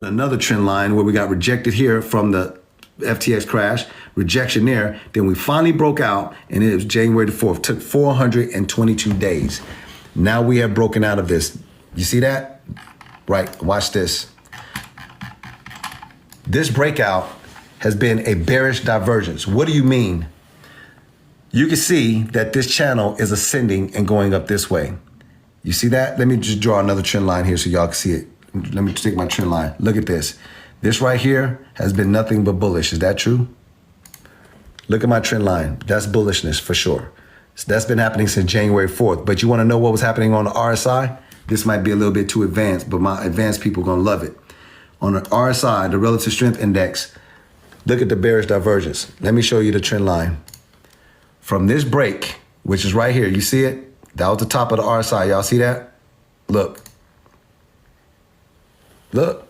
Another trend line where we got rejected here from the FTX crash, rejection there. Then we finally broke out, and it was January the 4th. Took 422 days. Now we have broken out of this. You see that? Right, watch this. This breakout has been a bearish divergence. What do you mean? You can see that this channel is ascending and going up this way. You see that? Let me just draw another trend line here so y'all can see it. Let me take my trend line. Look at this. This right here has been nothing but bullish. Is that true? Look at my trend line. That's bullishness for sure. So that's been happening since January 4th. But you want to know what was happening on the RSI? This might be a little bit too advanced, but my advanced people are going to love it. On the RSI, the relative strength index, look at the bearish divergence. Let me show you the trend line. From this break, which is right here, you see it? That was the top of the RSI. Y'all see that? Look. Look.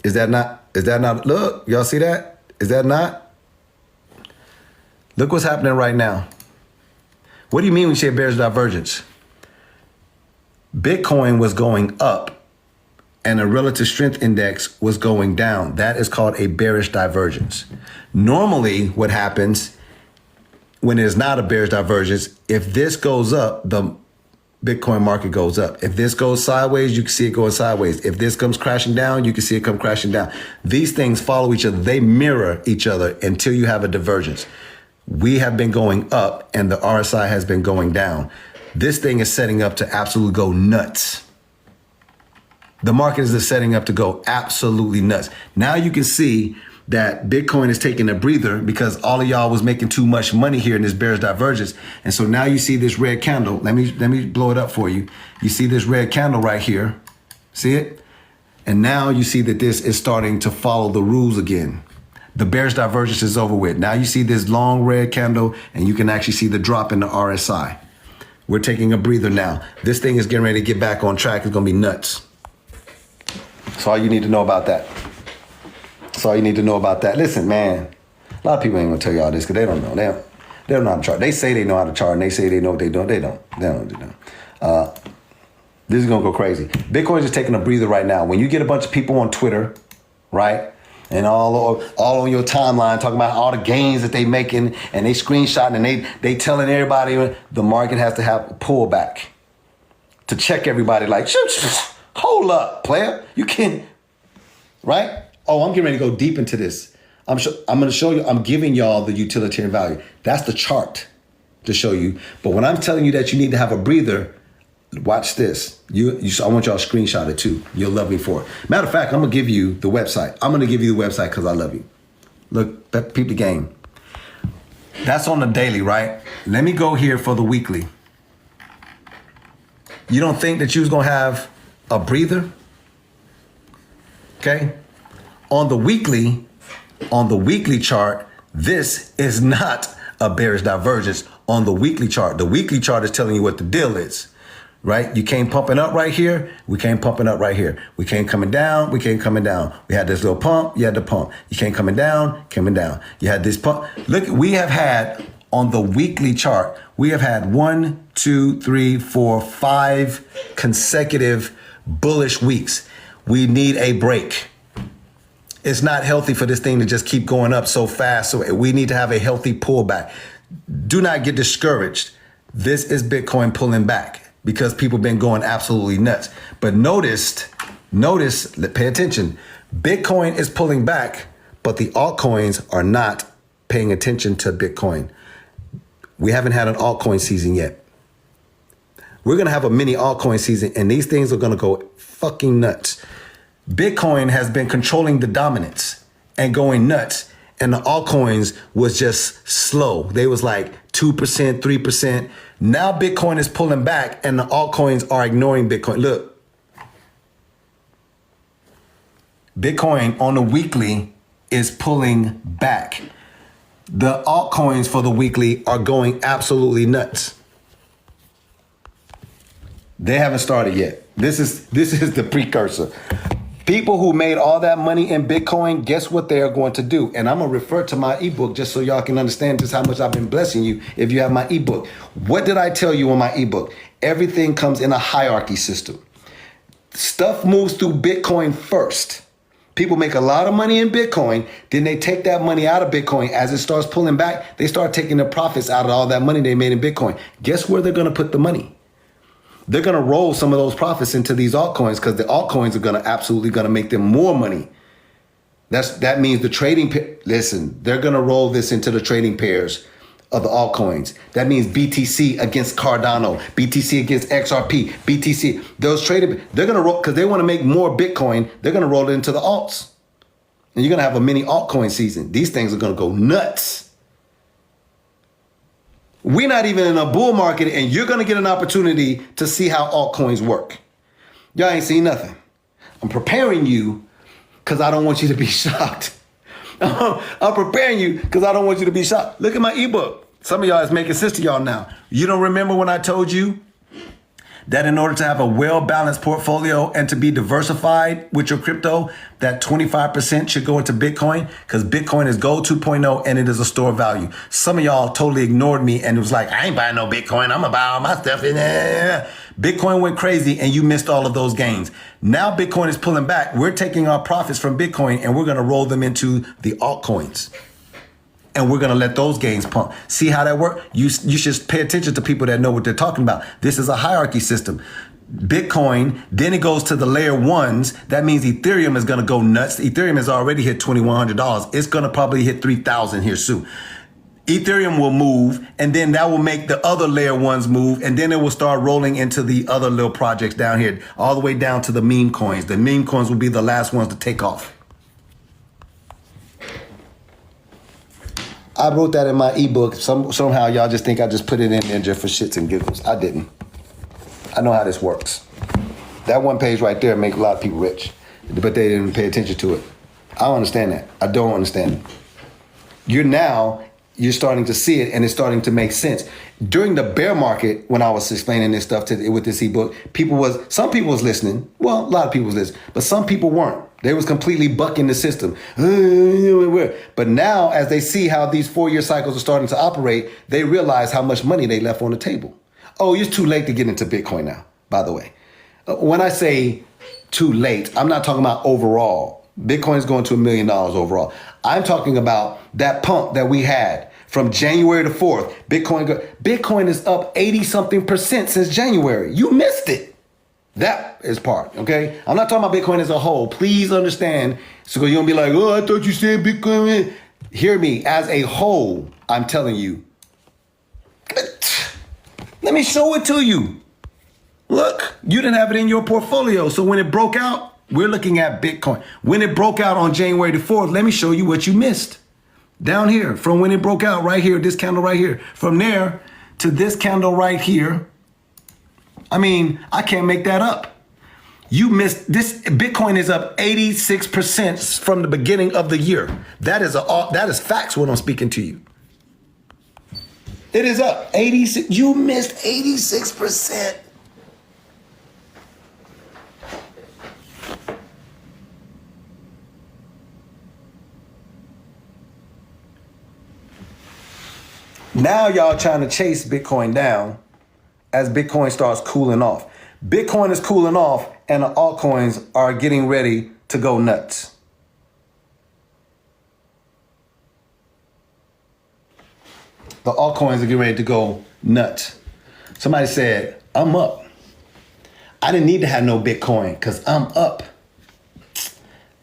Is that not, look, y'all see that? Is that not? Look what's happening right now. What do you mean when you say bearish divergence? Bitcoin was going up and the relative strength index was going down. That is called a bearish divergence. Normally what happens when there's not a bearish divergence, if this goes up, the Bitcoin market goes up. If this goes sideways, you can see it going sideways. If this comes crashing down, you can see it come crashing down. These things follow each other. They mirror each other until you have a divergence. We have been going up and the RSI has been going down. This thing is setting up to absolutely go nuts. The market is setting up to go absolutely nuts. Now you can see that Bitcoin is taking a breather because all of y'all was making too much money here in this bearish divergence. And so now you see this red candle. Let me blow it up for you. You see this red candle right here. See it? And now you see that this is starting to follow the rules again. The bearish divergence is over with. Now you see this long red candle and you can actually see the drop in the RSI. We're taking a breather now. This thing is getting ready to get back on track. It's gonna be nuts. That's all you need to know about that. That's all you need to know about that. Listen, man, a lot of people ain't gonna tell y'all this because they don't know. They don't know how to chart. They say they know how to chart and they say they know what they're doing. They don't. This is gonna go crazy. Bitcoin is just taking a breather right now. When you get a bunch of people on Twitter, right? And all on your timeline talking about all the gains that they making and they screenshotting and they telling everybody the market has to have a pullback to check everybody like, hold up, player. You can't, right? Oh, I'm getting ready to go deep into this. I'm going to show you, I'm giving y'all the utilitarian value. That's the chart to show you. But when I'm telling you that you need to have a breather, watch this. I want y'all to screenshot it too. You'll love me for it. Matter of fact, I'm going to give you the website. I'm going to give you the website because I love you. Look, peep the game. That's on the daily, right? Let me go here for the weekly. You don't think that you was going to have a breather? Okay. On the weekly chart, this is not a bearish divergence on the weekly chart. The weekly chart is telling you what the deal is, right? You came pumping up right here. We came pumping up right here. We came coming down. We came coming down. We had this little pump. You had the pump. You came coming down, coming down. You had this pump. Look, we have had on the weekly chart, we have had 1, 2, 3, 4, 5 consecutive bullish weeks. We need a break. It's not healthy for this thing to just keep going up so fast. So we need to have a healthy pullback. Do not get discouraged. This is Bitcoin pulling back because people have been going absolutely nuts. But notice, pay attention. Bitcoin is pulling back, but the altcoins are not paying attention to Bitcoin. We haven't had an altcoin season yet. We're going to have a mini altcoin season and these things are going to go fucking nuts. Bitcoin has been controlling the dominance and going nuts. And the altcoins was just slow. They was like 2%, 3%. Now Bitcoin is pulling back and the altcoins are ignoring Bitcoin. Look, Bitcoin on the weekly is pulling back. The altcoins for the weekly are going absolutely nuts. They haven't started yet. This is the precursor. People who made all that money in Bitcoin, guess what they are going to do? And I'm going to refer to my ebook just so y'all can understand just how much I've been blessing you if you have my ebook. What did I tell you in my ebook? Everything comes in a hierarchy system. Stuff moves through Bitcoin first. People make a lot of money in Bitcoin. Then they take that money out of Bitcoin. As it starts pulling back, they start taking the profits out of all that money they made in Bitcoin. Guess where they're going to put the money? They're going to roll some of those profits into these altcoins because the altcoins are going to absolutely going to make them more money. That means the trading, listen, they're going to roll this into the trading pairs of the altcoins. That means BTC against Cardano, BTC against XRP, BTC. Those traded, they're going to roll, because they want to make more Bitcoin, they're going to roll it into the alts. And you're going to have a mini altcoin season. These things are going to go nuts. We're not even in a bull market, and you're going to get an opportunity to see how altcoins work. Y'all ain't seen nothing. I'm preparing you because I don't want you to be shocked. I'm preparing you because I don't want you to be shocked. Look at my ebook. Some of y'all is making sense to y'all now. You don't remember when I told you that in order to have a well-balanced portfolio and to be diversified with your crypto, that 25% should go into Bitcoin, because Bitcoin is gold 2.0 and it is a store of value. Some of y'all totally ignored me and it was like, I ain't buying no Bitcoin. I'm gonna buy all my stuff in there. Bitcoin went crazy and you missed all of those gains. Now Bitcoin is pulling back. We're taking our profits from Bitcoin and we're gonna roll them into the altcoins. And we're going to let those gains pump. See how that works? You should pay attention to people that know what they're talking about. This is a hierarchy system. Bitcoin, then it goes to the layer ones. That means Ethereum is going to go nuts. Ethereum has already hit $2,100. It's going to probably hit 3,000 here soon. Ethereum will move, and then that will make the other layer ones move, and then it will start rolling into the other little projects down here, all the way down to the meme coins. The meme coins will be the last ones to take off. I wrote that in my ebook. Somehow y'all just think I just put it in there just for shits and giggles. I didn't. I know how this works. That one page right there make a lot of people rich, but they didn't pay attention to it. I don't understand that. I don't understand it. You're starting to see it and it's starting to make sense. During the bear market, when I was explaining this stuff with this ebook, some people was listening. Well, a lot of people was listening, but some people weren't. They was completely bucking the system. But now, as they see how these 4-year cycles are starting to operate, they realize how much money they left on the table. Oh, it's too late to get into Bitcoin now, by the way. When I say too late, I'm not talking about overall. Bitcoin's going to $1 million overall. I'm talking about that pump that we had from January to 4th. Bitcoin is up 80-something% since January. You missed it. That is part, okay? I'm not talking about Bitcoin as a whole. Please understand. So you don't be like, oh, I thought you said Bitcoin. Hear me. As a whole, I'm telling you. Let me show it to you. Look, you didn't have it in your portfolio. So when it broke out, we're looking at Bitcoin. When it broke out on January the 4th, let me show you what you missed. Down here, from when it broke out right here, this candle right here. From there to this candle right here. I mean, I can't make that up. You missed this. Bitcoin is up 86% from the beginning of the year. That is facts when I'm speaking to you. It is up 86. You missed 86%. Now y'all trying to chase Bitcoin down as Bitcoin starts cooling off. Bitcoin is cooling off and the altcoins are getting ready to go nuts. The altcoins are getting ready to go nuts. Somebody said, I'm up. I didn't need to have no Bitcoin because I'm up.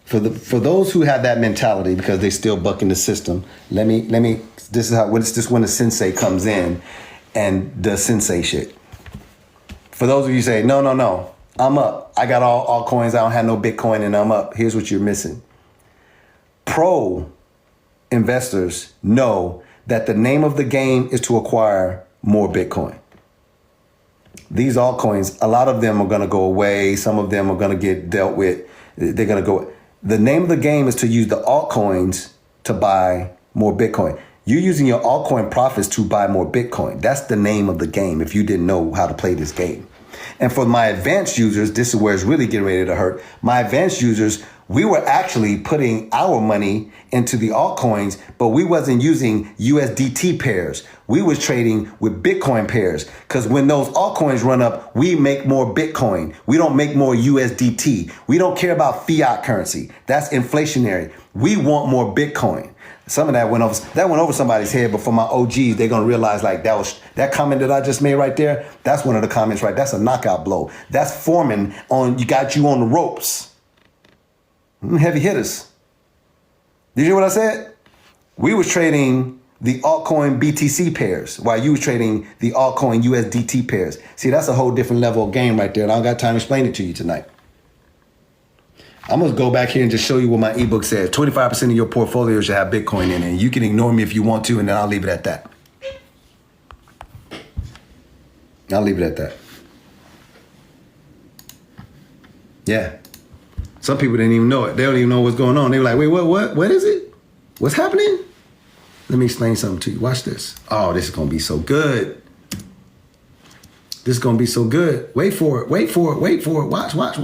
For those who have that mentality because they still bucking the system, this is when the sensei comes in and does sensei shit. For those of you who say, no, I'm up. I got all coins. I don't have no Bitcoin and I'm up. Here's what you're missing. Pro investors know that the name of the game is to acquire more Bitcoin. These altcoins, a lot of them are going to go away. Some of them are going to get dealt with. They're going to go. The name of the game is to use the altcoins to buy more Bitcoin. You're using your altcoin profits to buy more Bitcoin. That's the name of the game if you didn't know how to play this game. And for my advanced users, this is where it's really getting ready to hurt. My advanced users, we were actually putting our money into the altcoins, but we wasn't using USDT pairs. We was trading with Bitcoin pairs, because when those altcoins run up, we make more Bitcoin. We don't make more USDT. We don't care about fiat currency. That's inflationary. We want more Bitcoin. Some of that went over somebody's head, but for my OGs, they're gonna realize like that comment that I just made right there. That's one of the comments, right? That's a knockout blow. That's forming on, got you on the ropes. Heavy hitters. Did you hear what I said? We was trading the altcoin BTC pairs while you was trading the altcoin USDT pairs. See, that's a whole different level of game right there. And I don't got time to explain it to you tonight. I'm going to go back here and just show you what my ebook says. 25% of your portfolio should have Bitcoin in it. And you can ignore me if you want to, and then I'll leave it at that. I'll leave it at that. Yeah. Some people didn't even know it. They don't even know what's going on. They were like, wait, what is it? What's happening? Let me explain something to you. Watch this. Oh, this is going to be so good. This is going to be so good. Wait for it. Wait for it. Wait for it. Watch. Watch.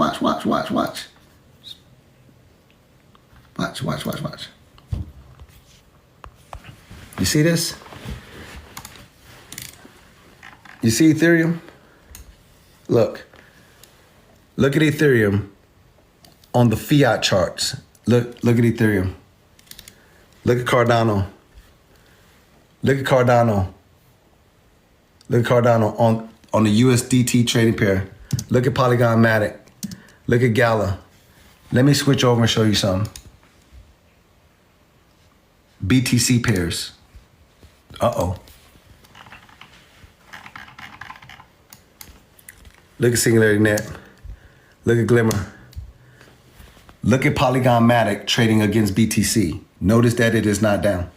You see this? You see Ethereum? Look at Ethereum on the fiat charts. Look at Ethereum. Look at Cardano. Look at Cardano. Look at Cardano on the USDT trading pair. Look at Polygon Matic. Look at Gala. Let me switch over and show you something. BTC pairs. Uh-oh. Look at Singularity Net. Look at Glimmer. Look at Polygon Matic trading against BTC. Notice that it is not down.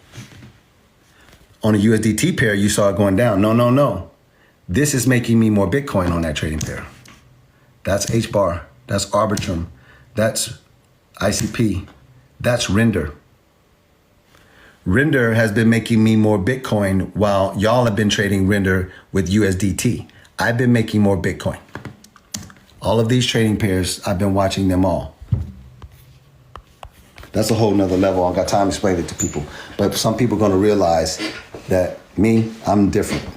On a USDT pair, you saw it going down. No. This is making me more Bitcoin on that trading pair. That's H-bar. That's Arbitrum. That's ICP. That's Render. Render has been making me more Bitcoin while y'all have been trading Render with USDT. I've been making more Bitcoin. All of these trading pairs, I've been watching them all. That's a whole nother level. I don't got time to explain it to people. But some people are going to realize that I'm different.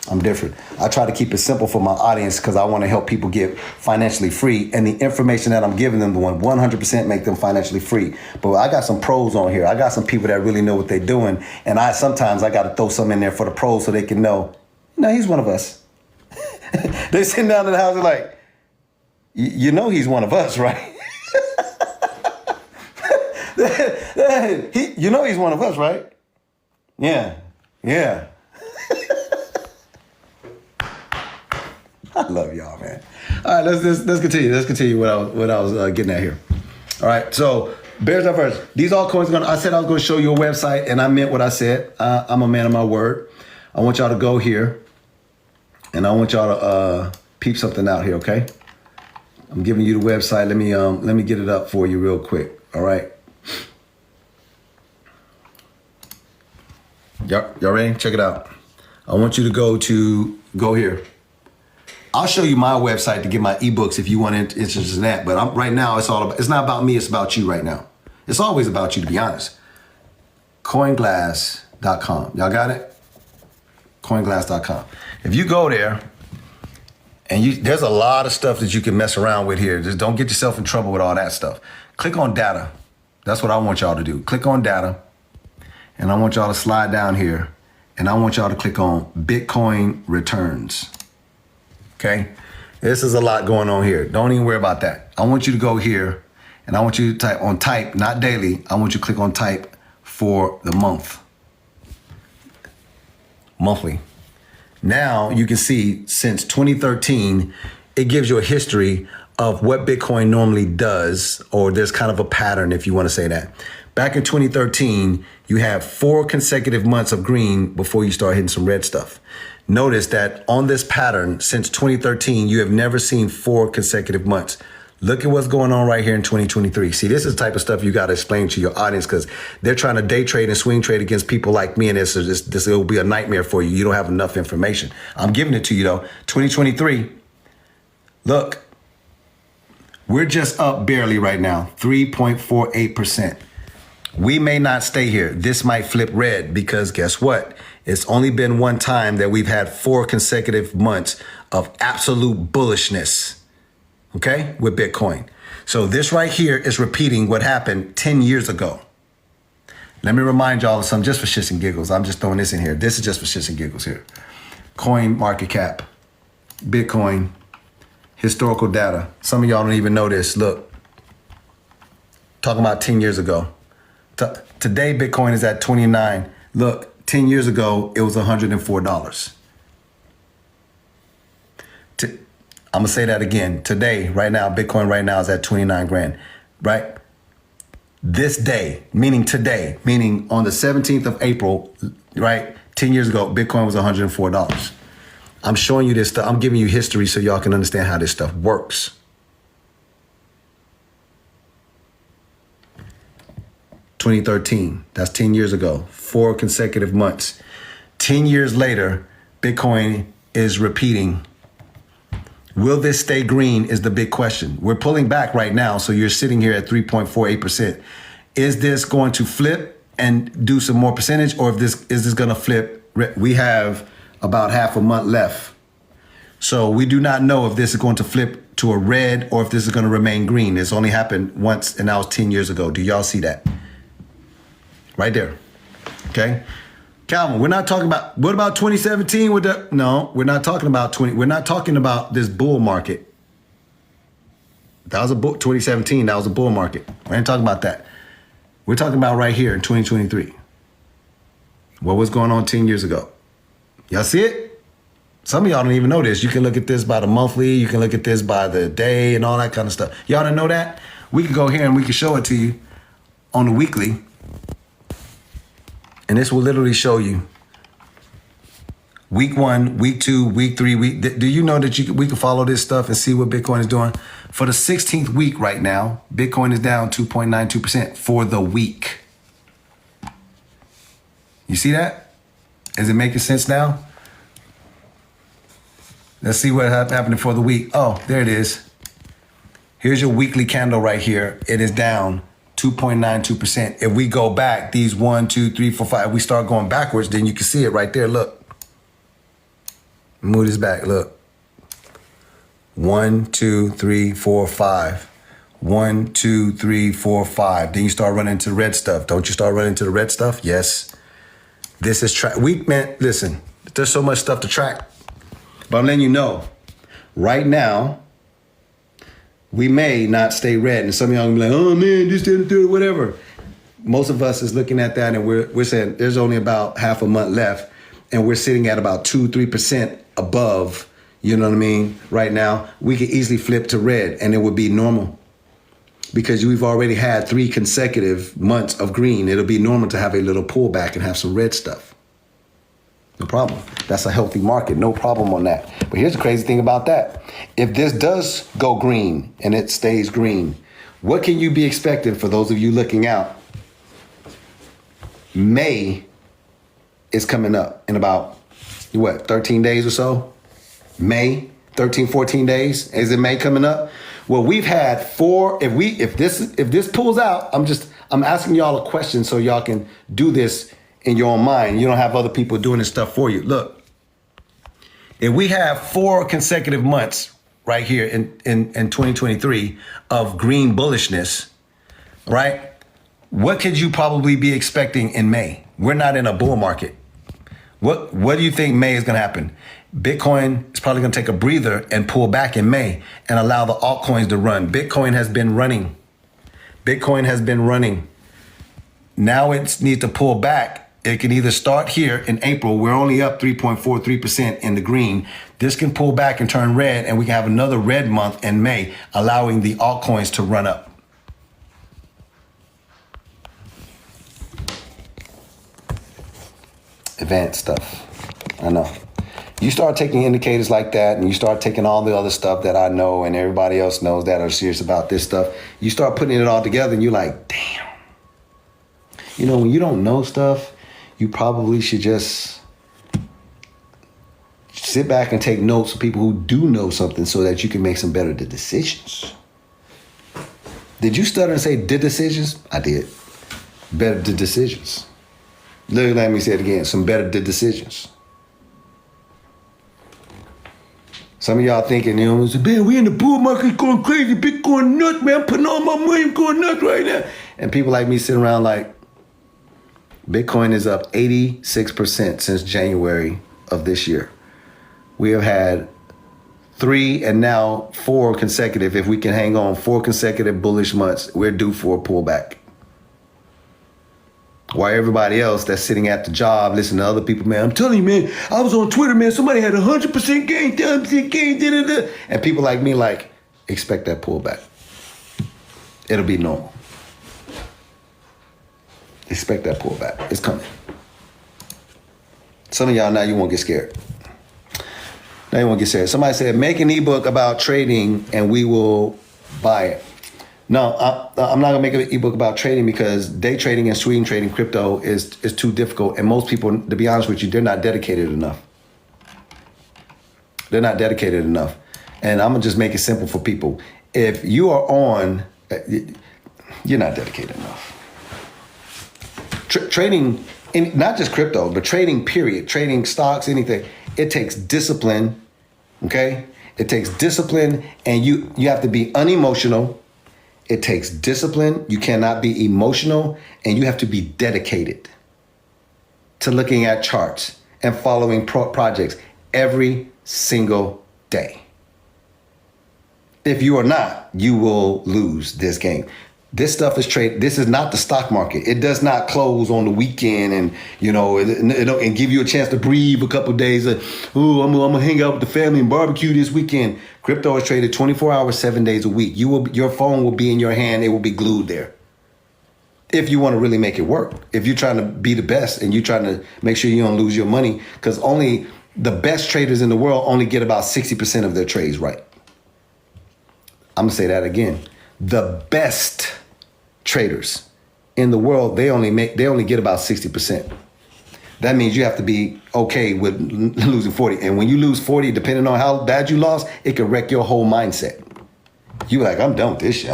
I'm different. I try to keep it simple for my audience because I want to help people get financially free. And the information that I'm giving them will 100% make them financially free. But I got some pros on here. I got some people that really know what they're doing. And sometimes I got to throw some in there for the pros so they can know, he's one of us. They're sitting down in the house and like, you know he's one of us, right? You know he's one of us, right? Yeah. I love y'all, man. All right, let's continue. Let's continue what I was getting at here. All right, so bears diverse. These altcoins I said I was going to show you a website, and I meant what I said. I'm a man of my word. I want y'all to go here, and I want y'all to peep something out here. Okay, I'm giving you the website. Let me get it up for you real quick. All right. Y'all ready? Check it out. I want you to go here. I'll show you my website to get my ebooks if you want interest in that. But right now, it's not about me. It's about you right now. It's always about you, to be honest. Coinglass.com. Y'all got it? Coinglass.com. If you go there, and there's a lot of stuff that you can mess around with here. Just don't get yourself in trouble with all that stuff. Click on data. That's what I want y'all to do. Click on data. And I want y'all to slide down here. And I want y'all to click on Bitcoin returns. Okay? This is a lot going on here. Don't even worry about that. I want you to go here. And I want you to type, not daily. I want you to click on type for the month. Monthly. Now you can see since 2013, it gives you a history of what Bitcoin normally does, or there's kind of a pattern if you want to say that. Back in 2013, you have 4 consecutive months of green before you start hitting some red stuff. Notice that on this pattern, since 2013, you have never seen 4 consecutive months. Look at what's going on right here in 2023. See, this is the type of stuff you got to explain to your audience because they're trying to day trade and swing trade against people like me, and this will be a nightmare for you. You don't have enough information. I'm giving it to you, though. 2023, Look, we're just up barely right now, 3.48%. We may not stay here. This might flip red because guess what? It's only been one time that we've had 4 consecutive months of absolute bullishness, okay, with Bitcoin. So this right here is repeating what happened 10 years ago. Let me remind y'all of something just for shits and giggles. I'm just throwing this in here. This is just for shits and giggles here. Coin market cap, Bitcoin, historical data. Some of y'all don't even know this. Look, talking about 10 years ago. Today, Bitcoin is at 29. Look, 10 years ago, it was $104. I'm going to say that again. Today, right now, Bitcoin right now is at 29 grand, right? This day, meaning today, meaning on the 17th of April, right? 10 years ago, Bitcoin was $104. I'm showing you this stuff. I'm giving you history so y'all can understand how this stuff works. $2013, that's 10 years ago, 4 consecutive months. 10 years later, Bitcoin is repeating. Will this stay green is the big question. We're pulling back right now, so you're sitting here at 3.48%. Is this going to flip and do some more percentage, or is this going to flip? We have about half a month left. So we do not know if this is going to flip to a red or if this is going to remain green. It's only happened once, and that was 10 years ago. Do y'all see that? Right there. Okay. Calvin, we're not talking about, what about 2017 with the, no, we're not talking about we're not talking about this bull market. That was 2017, that was a bull market. We ain't talking about that. We're talking about right here in 2023. What was going on 10 years ago? Y'all see it? Some of y'all don't even know this. You can look at this by the monthly, you can look at this by the day and all that kind of stuff. Y'all don't know that? We can go here and we can show it to you on the weekly. And this will literally show you week 1, week 2, week 3. Do you know that we can follow this stuff and see what Bitcoin is doing? For the 16th week right now, Bitcoin is down 2.92% for the week. You see that? Is it making sense now? Let's see what happened for the week. Oh, there it is. Here's your weekly candle right here. It is down 2.92%. If we go back, these 1, 2, 3, 4, 5, we start going backwards, then you can see it right there. Look. Move this back. Look. 1, 2, 3, 4, 5. 1, 2, 3, 4, 5. Then you start running into the red stuff. Don't you start running into the red stuff? Yes. This is listen, there's so much stuff to track. But I'm letting you know, right now, we may not stay red. And some of y'all will be like, oh man, this didn't do it, whatever. Most of us is looking at that and we're saying there's only about half a month left. And we're sitting at about 2-3% above, you know what I mean, right now. We could easily flip to red and it would be normal. Because we've already had 3 consecutive months of green. It'll be normal to have a little pullback and have some red stuff. No problem. That's a healthy market. No problem on that. But here's the crazy thing about that. If this does go green and it stays green, what can you be expecting for those of you looking out? May is coming up in about, 13 days or so? May, 13, 14 days. Is it May coming up? Well, we've had 4. If this pulls out, I'm asking y'all a question so y'all can do this in your own mind. You don't have other people doing this stuff for you. Look, if we have 4 consecutive months right here in 2023 of green bullishness, right? What could you probably be expecting in May? We're not in a bull market. What do you think May is going to happen? Bitcoin is probably going to take a breather and pull back in May and allow the altcoins to run. Bitcoin has been running. Now it needs to pull back. It can either start here in April. We're only up 3.43% in the green. This can pull back and turn red, and we can have another red month in May, allowing the altcoins to run up. Advanced stuff. I know. You start taking indicators like that, and you start taking all the other stuff that I know and everybody else knows that are serious about this stuff. You start putting it all together, and you're like, damn. You know, when you don't know stuff, you probably should just Sit back and take notes of people who do know something so that you can make some better decisions. Did you stutter and say "did decisions"? I did. Better decisions. Let me say it again. Some better decisions. Some of y'all thinking, man, we in the bull market going crazy, Bitcoin nuts, man. I'm putting all my money, I'm going nuts right now. And people like me sitting around like, Bitcoin is up 86% since January of this year. We have had 3 and now 4 consecutive, if we can hang on, 4 consecutive bullish months. We're due for a pullback. While everybody else that's sitting at the job, listening to other people, man, I'm telling you, man, I was on Twitter, man, somebody had 100% gain, 10% gain, da-da-da. And people like me, like, expect that pullback. It'll be normal. Expect that pullback. It's coming. Some of y'all, now you won't get scared. Now you won't get scared. Somebody said, make an ebook about trading and we will buy it. No, I'm not gonna make an ebook about trading because day trading and swing trading crypto is too difficult. And most people, to be honest with you, they're not dedicated enough. They're not dedicated enough. And I'm gonna just make it simple for people. If you are on, you're not dedicated enough. Trading, not just crypto, but trading period, trading stocks, anything, it takes discipline, okay? It takes discipline and you have to be unemotional. It takes discipline. You cannot be emotional, and you have to be dedicated to looking at charts and following projects every single day. If you are not, you will lose this game. This stuff is trade. This is not the stock market. It does not close on the weekend and, you know, and give you a chance to breathe a couple of days. I'm gonna hang out with the family and barbecue this weekend. Crypto is traded 24 hours, 7 days a week. Your phone will be in your hand. It will be glued there. If you want to really make it work. If you're trying to be the best and you're trying to make sure you don't lose your money, because only the best traders in the world only get about 60% of their trades right. I'm gonna say that again. The best traders in the world, they only get about 60%. That means you have to be okay with losing 40. And when you lose 40, depending on how bad you lost, it could wreck your whole mindset. You like, I'm done with this shit.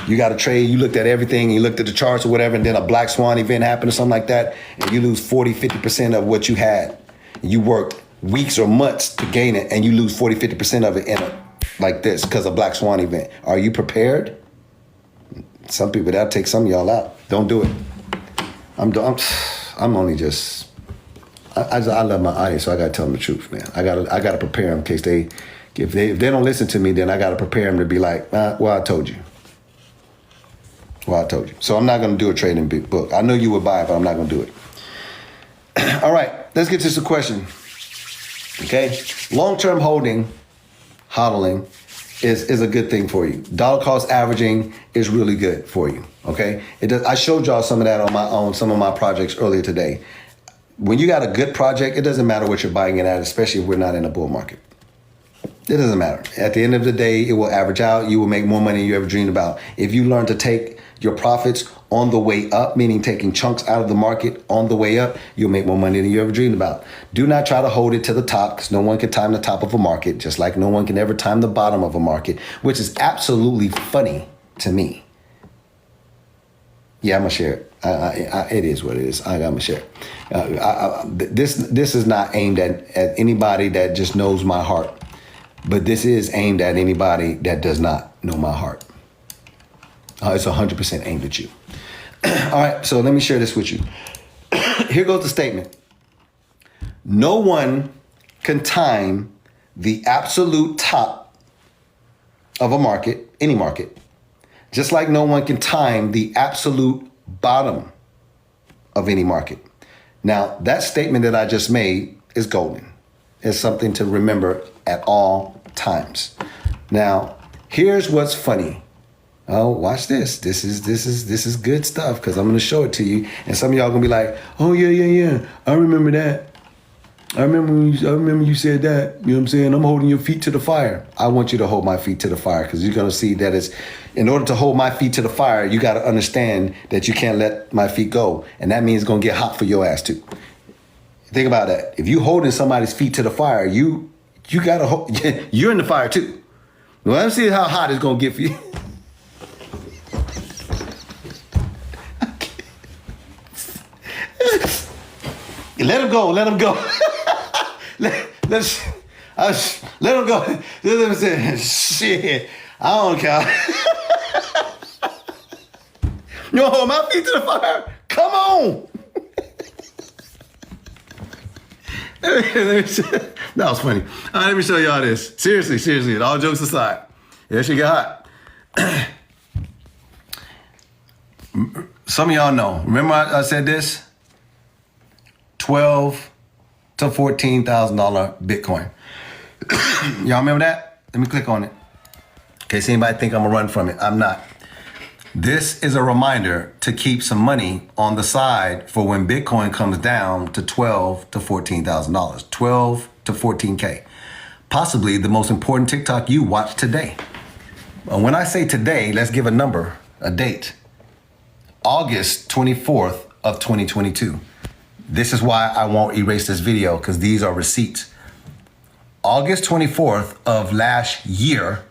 You got to trade. You looked at everything, and you looked at the charts or whatever, and then a black swan event happened or something like that, and you lose 40, 50% of what you had. You worked weeks or months to gain it, and you lose 40, 50% of it like this because of black swan event. Are you prepared? Some people, that'll take some of y'all out. Don't do it. I'm only just, I love my audience, so I gotta tell them the truth, man. I gotta prepare them in case if they don't listen to me, then I gotta prepare them to be like, well, I told you. Well, I told you. So I'm not gonna do a trading book. I know you would buy it, but I'm not gonna do it. All right, let's get to some question. Okay, long-term hodling is a good thing for you. Dollar cost averaging is really good for you. Okay, it does. I showed y'all some of that on some of my projects earlier today. When you got a good project, it doesn't matter what you're buying it at, especially if we're not in a bull market. It doesn't matter. At the end of the day, it will average out. You will make more money than you ever dreamed about. If you learn to take your profits on the way up, meaning taking chunks out of the market on the way up, you'll make more money than you ever dreamed about. Do not try to hold it to the top, because no one can time the top of a market, just like no one can ever time the bottom of a market, which is absolutely funny to me. Yeah, I'm gonna share it. It is what it is. I'm gonna share it. This is not aimed at anybody that just knows my heart, but this is aimed at anybody that does not know my heart. It's 100% aimed at you. All right, so let me share this with you. Here goes the statement. No one can time the absolute top of a market, any market, just like no one can time the absolute bottom of any market. Now, that statement that I just made is golden. It's something to remember at all times. Now, here's what's funny. Oh, watch this. This is good stuff, because I'm going to show it to you. And some of y'all going to be like, oh, yeah. I remember that. I remember you said that. You know what I'm saying? I'm holding your feet to the fire. I want you to hold my feet to the fire, because you're going to see that in order to hold my feet to the fire, you got to understand that you can't let my feet go. And that means it's going to get hot for your ass too. Think about that. If you holding somebody's feet to the fire, you gotta hold, you're in the fire too. Well, let's see how hot it's gonna get for you. Let him go. Let him go. let him go. Let him say, shit, I don't care. You hold my feet to the fire? Come on. That was funny. All right, let me show y'all this. Seriously, all jokes aside. Yeah, she got hot. Some of y'all know. Remember I said this? $12,000 to $14,000 Bitcoin. Y'all remember that? Let me click on it. In case anybody think I'm gonna run from it. I'm not. This is a reminder to keep some money on the side for when Bitcoin comes down to $12,000 to $14,000. 12 to 14K. Possibly the most important TikTok you watch today. When I say today, let's give a number, a date. August 24th of 2022. This is why I won't erase this video, because these are receipts. August 24th of last year,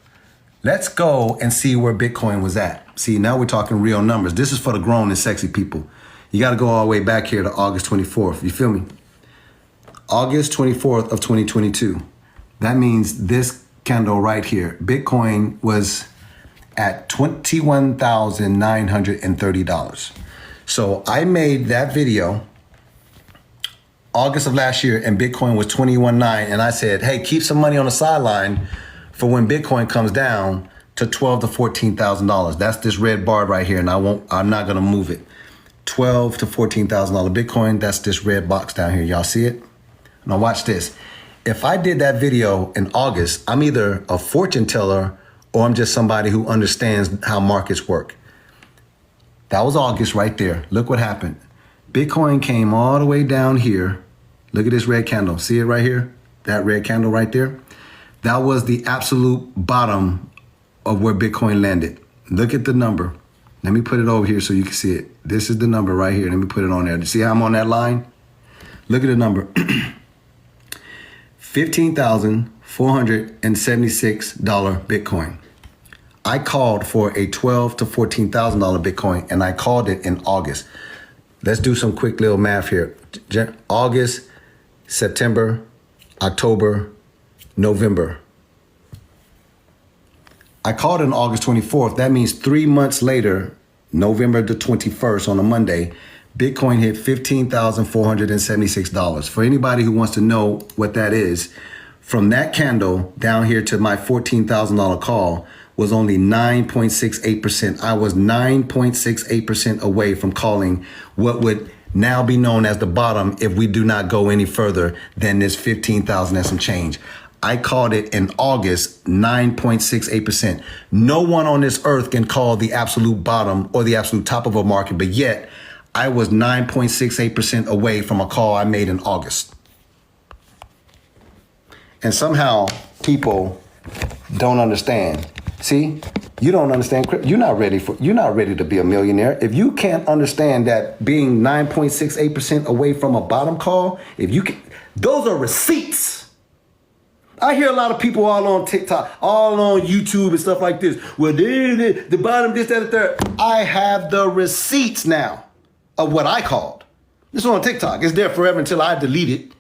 let's go and see where Bitcoin was at. See, now we're talking real numbers. This is for the grown and sexy people. You got to go all the way back here to August 24th. You feel me? August 24th of 2022. That means this candle right here. Bitcoin was at $21,930. So I made that video August of last year, and Bitcoin was 21.9, and I said, hey, keep some money on the sideline for when Bitcoin comes down to $12,000 to $14,000. That's this red bar right here, and I'm not gonna move it. $12,000 to $14,000 Bitcoin. That's this red box down here. Y'all see it? Now watch this. If I did that video in August, I'm either a fortune teller or I'm just somebody who understands how markets work. That was August right there. Look what happened. Bitcoin came all the way down here. Look at this red candle. See it right here? That red candle right there? That was the absolute bottom of where Bitcoin landed. Look at the number. Let me put it over here so you can see it. This is the number right here. Let me put it on there. See how I'm on that line? Look at the number. $15,476 Bitcoin. I called for a $12,000 to $14,000 Bitcoin, and I called it in August. Let's do some quick little math here. August, September, October, November. I called it on August 24th. That means 3 months later, November the 21st on a Monday, Bitcoin hit $15,476. For anybody who wants to know what that is, from that candle down here to my $14,000 call was only 9.68%. I was 9.68% away from calling what would now be known as the bottom if we do not go any further than this 15,000 and some change. I called it in August, 9.68%. No one on this earth can call the absolute bottom or the absolute top of a market, but yet I was 9.68% away from a call I made in August. And somehow people don't understand. See, you don't understand. You're not ready to be a millionaire. If you can't understand that being 9.68% away from a bottom call, those are receipts. I hear a lot of people all on TikTok, all on YouTube and stuff like this. Well, the bottom, this, that, and third. I have the receipts now of what I called. This is on TikTok. It's there forever until I delete it.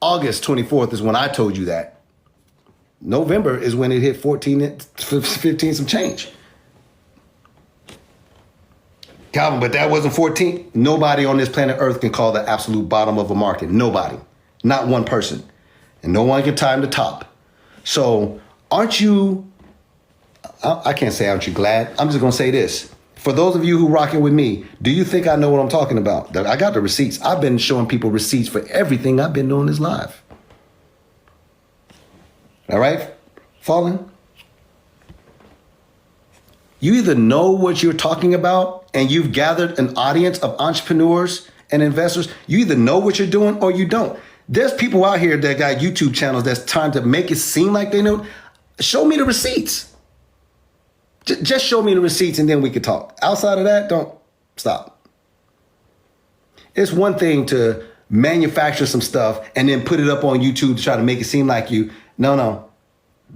August 24th is when I told you that. November is when it hit 15 some change. Calvin, but that wasn't 14. Nobody on this planet Earth can call the absolute bottom of a market. Nobody. Not one person. And no one can time the top. So aren't you, I can't say aren't you glad? I'm just going to say this. For those of you who rocking with me, do you think I know what I'm talking about? I got the receipts. I've been showing people receipts for everything I've been doing this live. All right, Fallen? You either know what you're talking about and you've gathered an audience of entrepreneurs and investors. You either know what you're doing or you don't. There's people out here that got YouTube channels that's trying to make it seem like they know. Show me the receipts. Just show me the receipts and then we could talk. Outside of that, don't stop. It's one thing to manufacture some stuff and then put it up on YouTube to try to make it seem like you. No.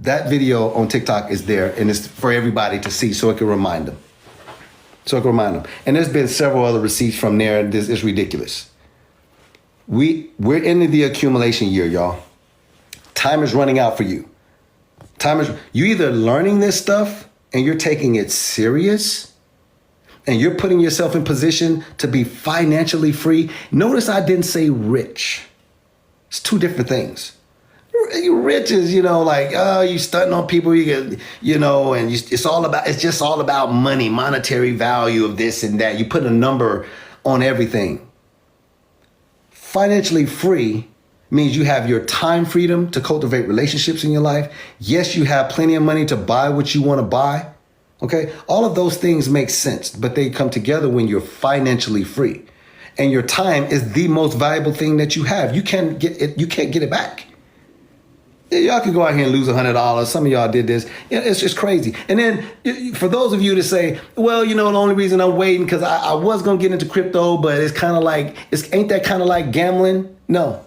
That video on TikTok is there, and it's for everybody to see so it can remind them. And there's been several other receipts from there. This is ridiculous. We're into the accumulation year, y'all. Time is running out for you. You either learning this stuff and you're taking it serious and you're putting yourself in position to be financially free. Notice I didn't say rich. It's two different things. Rich is, like, you stunting on people, you get, and it's just all about money, monetary value of this and that. You put a number on everything. Financially free means you have your time freedom to cultivate relationships in your life. Yes, you have plenty of money to buy what you want to buy. Okay. All of those things make sense, but they come together when you're financially free, and your time is the most valuable thing that you have. You can't get it back. Y'all can go out here and lose $100. Some of y'all did this. It's just crazy. And then for those of you to say, well, the only reason I'm waiting because I was going to get into crypto, but it's kind of like, ain't that kind of like gambling? No,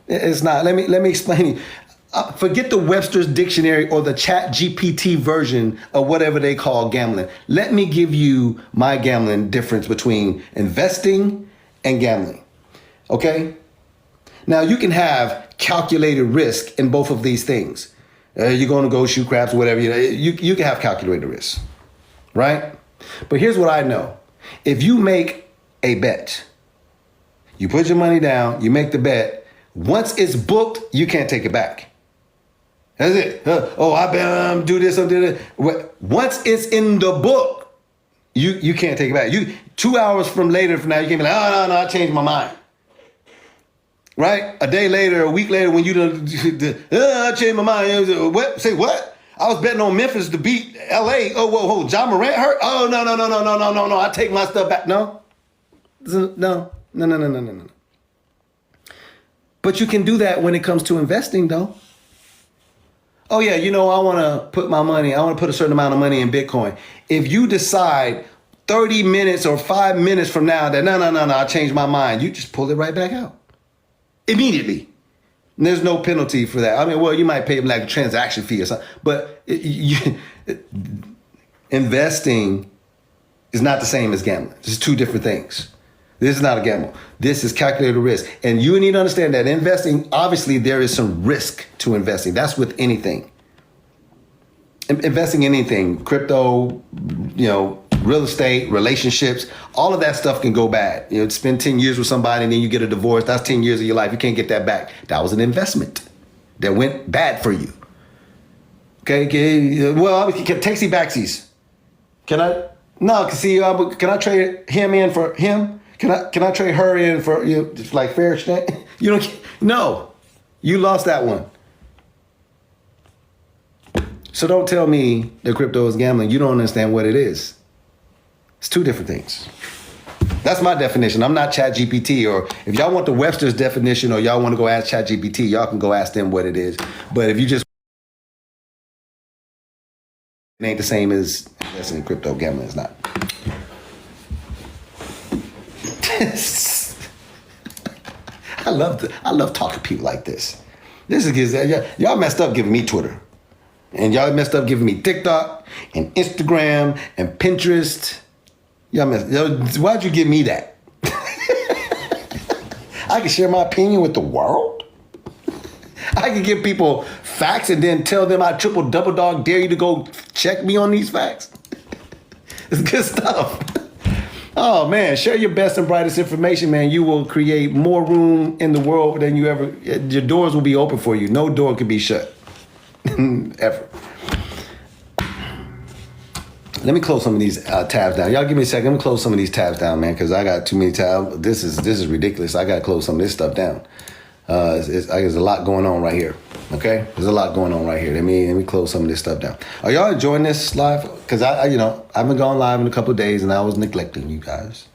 it's not. Let me explain. Forget the Webster's Dictionary or the Chat GPT version of whatever they call gambling. Let me give you my gambling difference between investing and gambling. Okay? Now, you can have calculated risk in both of these things. You're going to go shoot craps or whatever. You can have calculated risk, right? But here's what I know. If you make a bet, you put your money down, you make the bet. Once it's booked, you can't take it back. That's it. I bet do this or do that. Once it's in the book, you can't take it back. 2 hours from now, you can't be like, no, I changed my mind. Right? A day later, a week later, when you I changed my mind. What? Say what? I was betting on Memphis to beat LA. Oh, whoa, John Morant hurt? Oh, no. I take my stuff back. No. But you can do that when it comes to investing, though. Oh, yeah, I want to put a certain amount of money in Bitcoin. If you decide 30 minutes or 5 minutes from now that no, I changed my mind, you just pull it right back out. Immediately. And there's no penalty for that. I mean, well, you might pay like a transaction fee or something, but investing is not the same as gambling. This is two different things. This is not a gamble. This is calculated risk. And you need to understand that investing, obviously there is some risk to investing. That's with anything. Investing in anything, crypto, real estate, relationships, all of that stuff can go bad. Spend 10 years with somebody and then you get a divorce. That's 10 years of your life. You can't get that back. That was an investment that went bad for you. Okay. Well, takesy backsies. Can I? No, can I trade him in for him? Can I trade her in for like fair exchange? No, you lost that one. So don't tell me that crypto is gambling. You don't understand what it is. It's two different things. That's my definition. I'm not Chat GPT, or if y'all want the Webster's definition or y'all want to go ask Chat GPT, y'all can go ask them what it is. But if you just, it ain't the same as investing in crypto. Gambling is not. I love talking to people like this. This is y'all messed up giving me Twitter. And y'all messed up giving me TikTok and Instagram and Pinterest. Why'd you give me that? I can share my opinion with the world. I can give people facts and then tell them I triple double dog dare you to go check me on these facts. It's good stuff. Oh man, share your best and brightest information, man. You will create more room in the world than you ever. Your doors will be open for you. No door can be shut. Ever. Let me close some of these tabs down. Y'all give me a second. Let me close some of these tabs down, man, because I got too many tabs. This is ridiculous. I got to close some of this stuff down. There's a lot going on right here. Okay, there's a lot going on right here. Let me close some of this stuff down. Are y'all enjoying this live? Because I haven't gone live in a couple of days, and I was neglecting you guys.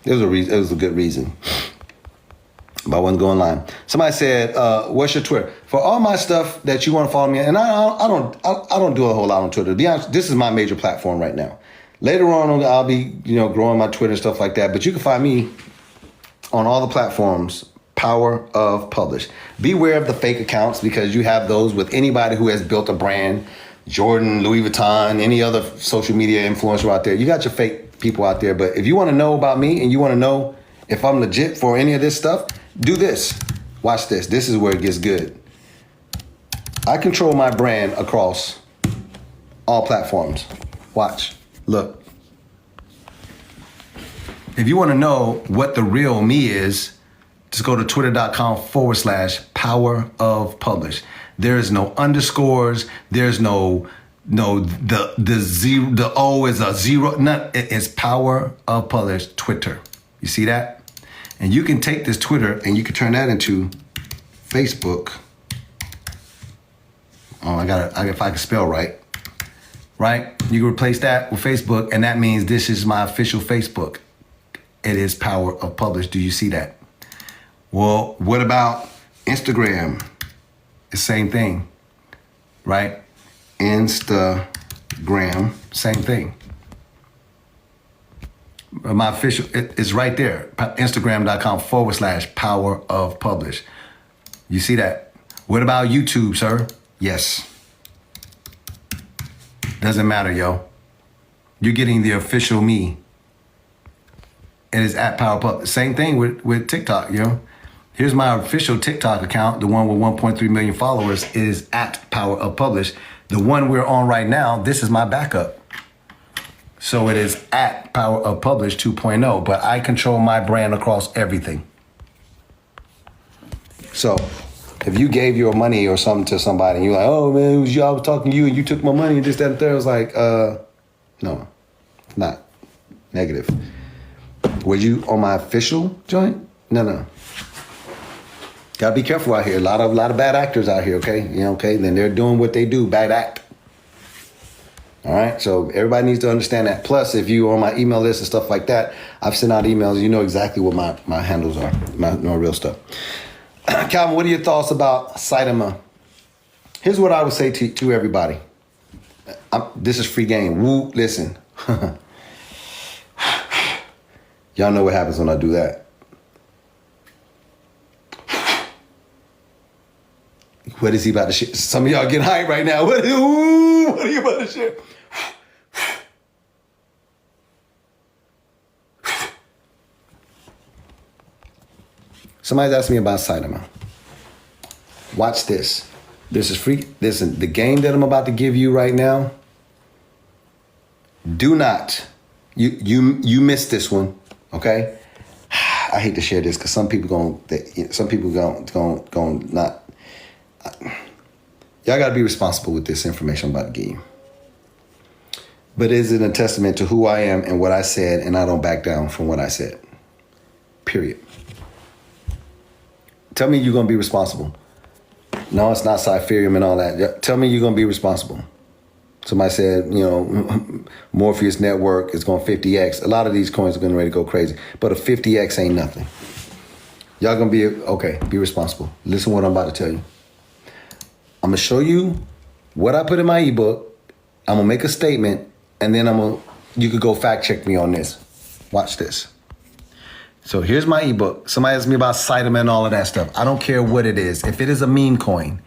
There was a reason. It was a good reason. But I wasn't going live. Somebody said, "What's your Twitter?" For all my stuff that you want to follow me, and I don't do a whole lot on Twitter. To be honest, this is my major platform right now. Later on, I'll be, growing my Twitter and stuff like that. But you can find me on all the platforms, Power of Publish. Beware of the fake accounts, because you have those with anybody who has built a brand, Jordan, Louis Vuitton, any other social media influencer out there. You got your fake people out there. But if you want to know about me and you want to know if I'm legit for any of this stuff, do this. Watch this. This is where it gets good. I control my brand across all platforms. Watch. Look. If you want to know what the real me is, just go to twitter.com/power of publish. There is no underscores. There's no the zero. The O is a zero. None. It's Power of Publish Twitter. You see that? And you can take this Twitter and you can turn that into Facebook. Oh, if I can spell right. Right? You can replace that with Facebook, and that means this is my official Facebook. It is Power of Publish. Do you see that? Well, what about Instagram? It's the same thing, right? Instagram, same thing. My official, it's right there. Instagram.com/power of publish. You see that? What about YouTube, sir? Yes. Doesn't matter, yo. You're getting the official me. It is at Power Publish. Same thing with TikTok, yo. Here's my official TikTok account. The one with 1.3 million followers is at Power of Publish. The one we're on right now, this is my backup. So it is at Power of Publish 2.0, but I control my brand across everything. So if you gave your money or something to somebody and you're like, oh man, it was you, I was talking to you and you took my money and this, that, and third, I was like, no, it's not. Negative. Were you on my official joint? No. Gotta be careful out here. A lot of bad actors out here, okay? Okay? Then they're doing what they do, bad act. All right? So everybody needs to understand that. Plus, if you on my email list and stuff like that, I've sent out emails. You know exactly what my handles are, my real stuff. Calvin, what are your thoughts about Saitama? Here's what I would say to everybody. This is free game. Woo, listen. Y'all know what happens when I do that. What is he about to share? Some of y'all get hyped right now. What are you about to share? Somebody's asking me about Saitama. Watch this. This is free. Listen, the game that I'm about to give you right now, do not. You missed this one, okay? I hate to share this because some people going not. Y'all got to be responsible with this information I'm about to give you. But is it a testament to who I am and what I said, and I don't back down from what I said? Period. Tell me you're going to be responsible. No, it's not Cypherium and all that. Tell me you're going to be responsible. Somebody said, Morpheus Network is going 50x. A lot of these coins are going to go crazy. But a 50x ain't nothing. Y'all going to be, okay, be responsible. Listen to what I'm about to tell you. I'm going to show you what I put in my ebook. I'm going to make a statement, and then you could go fact check me on this. Watch this. So here's my ebook. Somebody asked me about Saitama and all of that stuff. I don't care what it is. If it is a meme coin,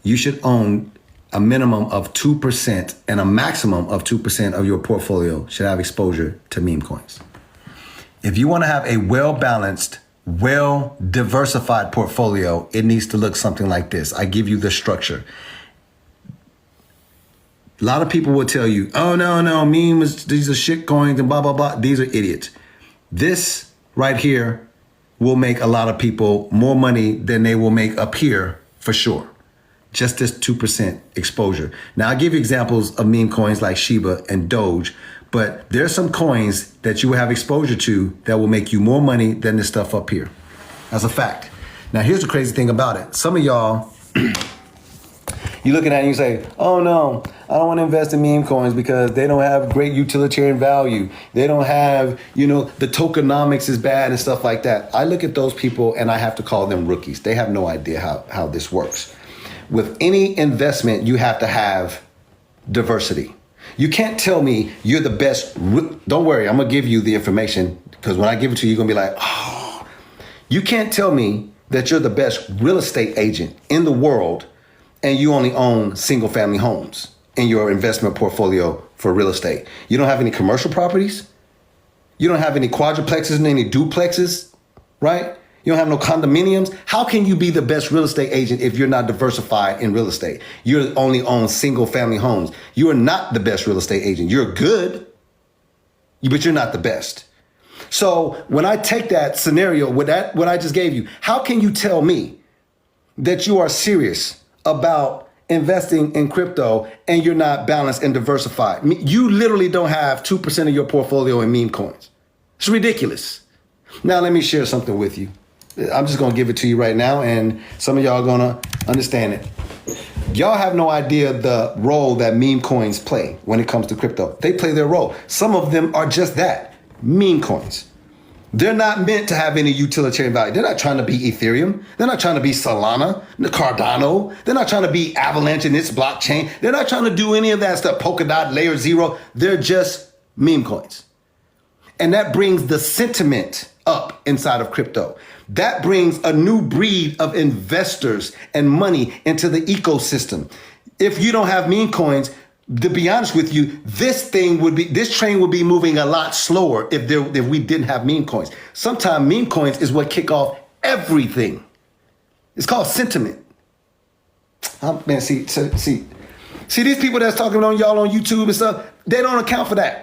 you should own a minimum of 2% and a maximum of 2% of your portfolio should have exposure to meme coins. If you want to have a well-balanced, well-diversified portfolio, it needs to look something like this. I give you the structure. A lot of people will tell you, oh, no, memes, these are shit coins and blah, blah, blah. These are idiots. This right here will make a lot of people more money than they will make up here for sure. Just this 2% exposure. Now, I'll give you examples of meme coins like Shiba and Doge, but there's some coins that you will have exposure to that will make you more money than this stuff up here. That's a fact. Now, here's the crazy thing about it. Some of y'all, you looking at it and you say, oh no, I don't want to invest in meme coins because they don't have great utilitarian value. They don't have, the tokenomics is bad and stuff like that. I look at those people and I have to call them rookies. They have no idea how this works. With any investment, you have to have diversity. You can't tell me you're the best. Don't worry, I'm going to give you the information because when I give it to you, you're going to be like, oh. You can't tell me that you're the best real estate agent in the world and you only own single family homes in your investment portfolio for real estate. You don't have any commercial properties. You don't have any quadruplexes and any duplexes, right? You don't have no condominiums. How can you be the best real estate agent if you're not diversified in real estate? You only own single family homes. You are not the best real estate agent. You're good, but you're not the best. So when I take that scenario, what I just gave you, how can you tell me that you are serious about investing in crypto and you're not balanced and diversified? You literally don't have 2% of your portfolio in meme coins. It's ridiculous. Now let me share something with you. I'm just going to give it to you right now, and some of y'all are going to understand it. Y'all have no idea the role that meme coins play when it comes to crypto. They play their role. Some of them are just that, meme coins. They're not meant to have any utilitarian value. They're not trying to be Ethereum. They're not trying to be Solana, Cardano. They're not trying to be Avalanche in its blockchain. They're not trying to do any of that stuff, Polkadot, Layer Zero. They're just meme coins. And that brings the sentiment up inside of crypto. That brings a new breed of investors and money into the ecosystem. If you don't have meme coins, to be honest with you, this train would be moving a lot slower if we didn't have meme coins. Sometimes meme coins is what kick off everything. It's called sentiment. Man, see, these people that's talking on y'all on YouTube and stuff, they don't account for that.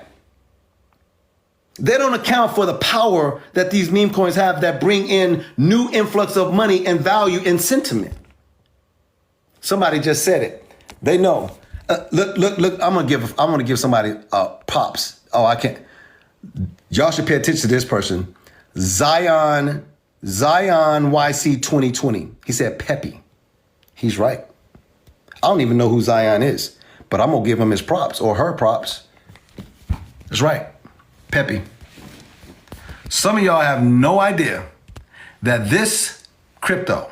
They don't account for the power that these meme coins have that bring in new influx of money and value and sentiment. Somebody just said it. They know. Look, I'm gonna give somebody props. Oh, I can't. Y'all should pay attention to this person. Zion YC 2020. He said Peppy. He's right. I don't even know who Zion is, but I'm gonna give him his props or her props. That's right. Peppy. Some of y'all have no idea that this crypto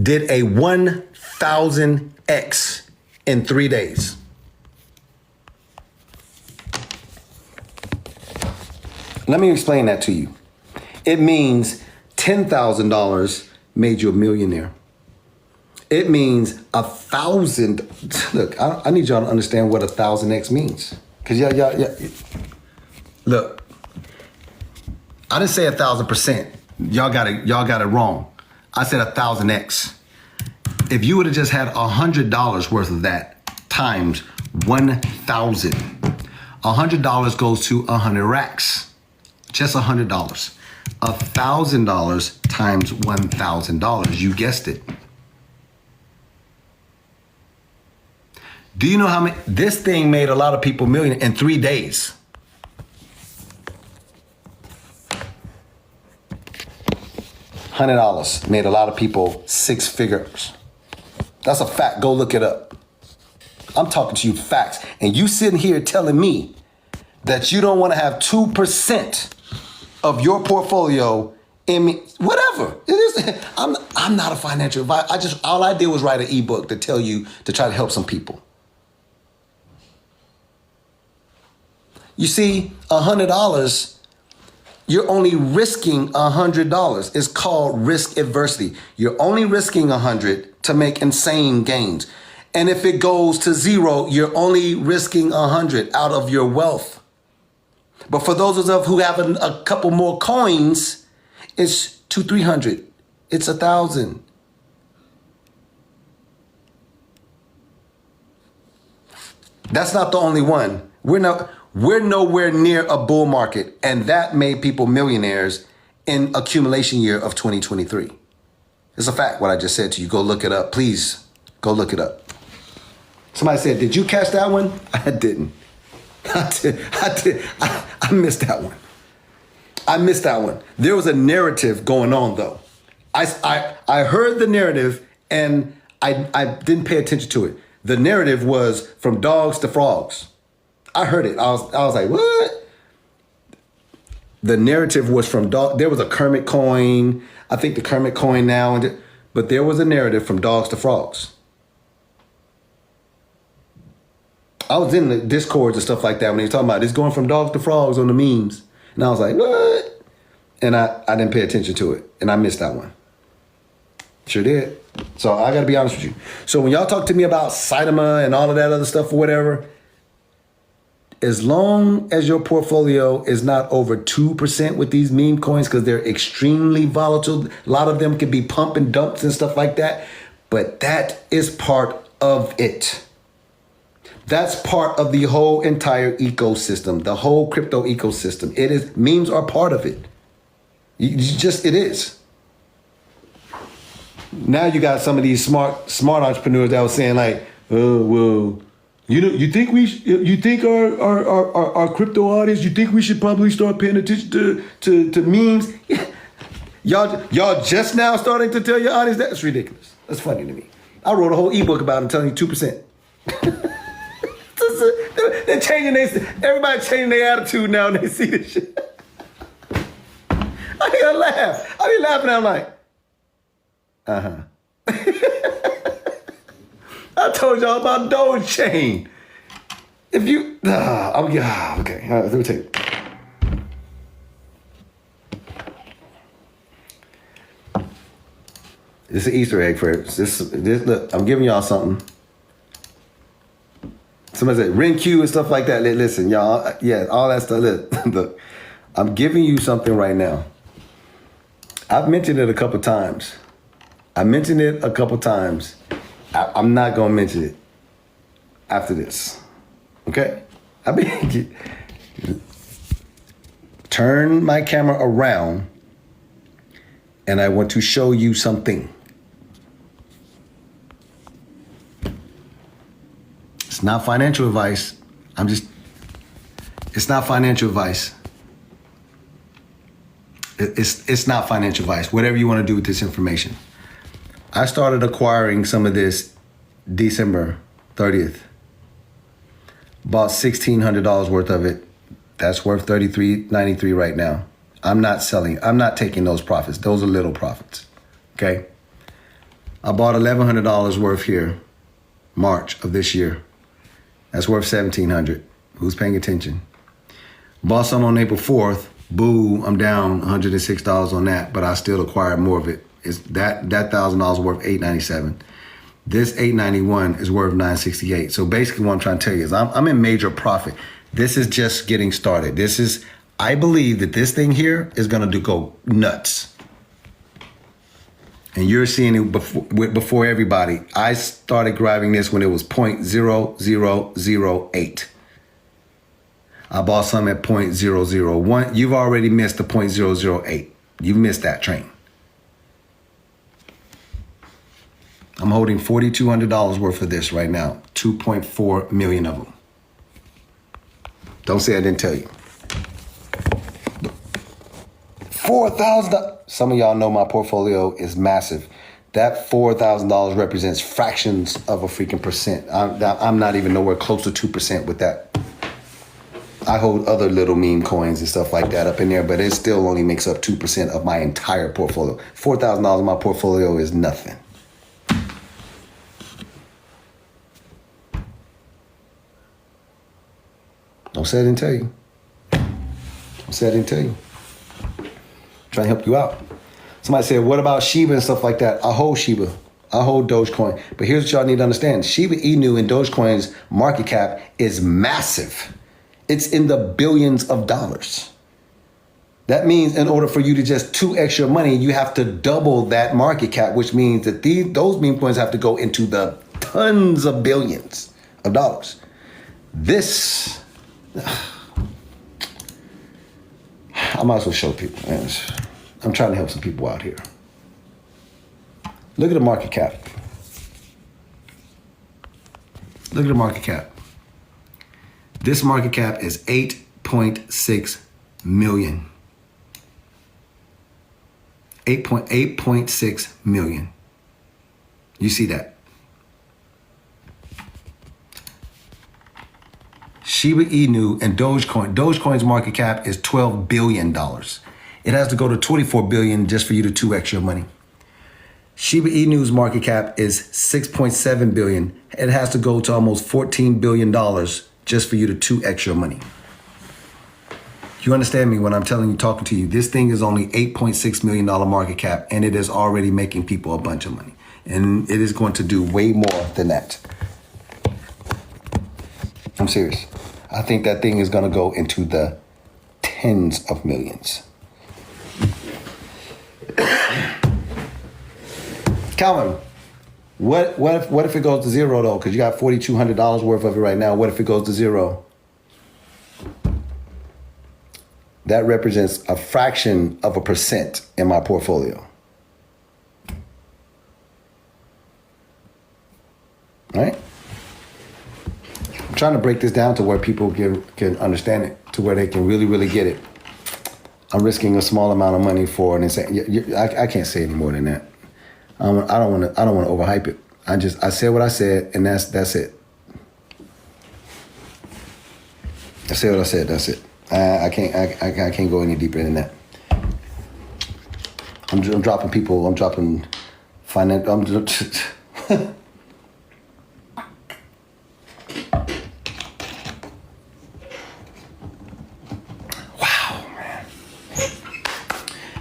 did a 1,000x in 3 days. Let me explain that to you. It means $10,000 made you a millionaire. It means 1,000. Look, I need y'all to understand what 1,000x means. Cause yeah. Look, I didn't say 1,000%. Y'all got it wrong. I said 1,000x. If you would have just had $100 worth of that times 1,000, $100 goes to 100 racks. Just $100. $1,000 times $1,000. You guessed it. Do you know how many? This thing made a lot of people millionaires in 3 days. $100 made a lot of people 6 figures. That's a fact. Go look it up. I'm talking to you facts. And you sitting here telling me that you don't want to have 2% of your portfolio in me. Whatever. It is. I'm not a financial advisor. All I did was write an ebook to tell you to try to help some people. You see, $100, you're only risking $100. It's called risk adversity. You're only risking 100 to make insane gains. And if it goes to 0, you're only risking 100 out of your wealth. But for those of us who have a couple more coins, it's 200-300. It's 1,000. That's not the only one. We're nowhere near a bull market, and that made people millionaires in accumulation year of 2023. It's a fact what I just said to you. Go look it up. Please go look it up. Somebody said, did you catch that one? I didn't. I missed that one. I missed that one. There was a narrative going on, though. I heard the narrative, and I didn't pay attention to it. The narrative was from dogs to frogs. I heard it. I was like, what? The narrative was from dog. There was a Kermit coin. I think the Kermit coin now, but there was a narrative from dogs to frogs. I was in the Discords and stuff like that when they were talking about it's going from dogs to frogs on the memes. And I was like, what? And I didn't pay attention to it. And I missed that one. Sure did. So I got to be honest with you. So when y'all talk to me about Saitama and all of that other stuff or whatever, as long as your portfolio is not over 2% with these meme coins, because they're extremely volatile, a lot of them can be pump and dumps and stuff like that. But that is part of it. That's part of the whole entire ecosystem, the whole crypto ecosystem. It is, memes are part of it. It is. Now you got some of these smart entrepreneurs that was saying like, oh, well, you think our crypto audience, you think we should probably start paying attention to memes? y'all just now starting to tell your audience that? That's ridiculous. That's funny to me. I wrote a whole ebook about it telling you 2%. They're changing everybody's changing their attitude now when they see this shit. I hear a laugh. I be laughing. I'm like, I told y'all about Doge Chain. If you, okay. Let me tell you. This is an Easter egg for it. This. Look, I'm giving y'all something. Somebody said RenQ and stuff like that. Listen, y'all. Yeah, all that stuff. Look, I'm giving you something right now. I've mentioned it a couple times. I'm not going to mention it after this. Okay? Turn my camera around and I want to show you something. It's not financial advice. It's not financial advice. It's not financial advice. Whatever you want to do with this information. I started acquiring some of this December 30th. Bought $1,600 worth of it. That's worth $33.93 right now. I'm not selling. I'm not taking those profits. Those are little profits. Okay? I bought $1,100 worth here, March of this year. That's worth $1,700. Who's paying attention? Bought some on April 4th. Boo, I'm down $106 on that, but I still acquired more of it. It's that $1,000 worth $897. This $891 is worth $968. So basically what I'm trying to tell you is I'm in major profit. This is just getting started. I believe that this thing here is going to go nuts. And you're seeing it before everybody. I started grabbing this when it was 0.0008. I bought some at 0.001. You've already missed the 0.008. You've missed that train. I'm holding $4,200 worth of this right now. 2.4 million of them. Don't say I didn't tell you. $4,000. Some of y'all know my portfolio is massive. That $4,000 represents fractions of a freaking percent. I'm not even nowhere close to 2% with that. I hold other little meme coins and stuff like that up in there, but it still only makes up 2% of my entire portfolio. $4,000 in my portfolio is nothing. Don't say I didn't tell you. Don't say I didn't tell you. I'm trying to help you out. Somebody said, what about Shiba and stuff like that? I hold Shiba. I hold Dogecoin. But here's what y'all need to understand. Shiba Inu and Dogecoin's market cap is massive. It's in the billions of dollars. That means in order for you to just 2x your money, you have to double that market cap, which means that those meme coins have to go into the tons of billions of dollars. This, I might as well show people. Man. I'm trying to help some people out here. Look at the market cap. Look at the market cap. This market cap is 8.6 million. 8.6 million. You see that? Shiba Inu and Dogecoin. Dogecoin's market cap is $12 billion. It has to go to 24 billion just for you to 2x your money. Shiba Inu's market cap is $6.7 billion. It has to go to almost $14 billion just for you to 2x your money. You understand me when I'm telling you, talking to you, this thing is only $8.6 million market cap, and it is already making people a bunch of money. And it is going to do way more than that. I'm serious. I think that thing is going to go into the tens of millions. Calvin, what if it goes to zero though? Because you got $4,200 worth of it right now. What if it goes to zero? That represents a fraction of a percent in my portfolio. All right? I'm trying to break this down to where people can understand it, to where they can really, really get it. I'm risking a small amount of money for an insane. I can't say any more than that. I don't want to overhype it. I said what I said, and that's it. I said what I said. That's it. I can't go any deeper than that. I'm dropping people. I'm dropping finance.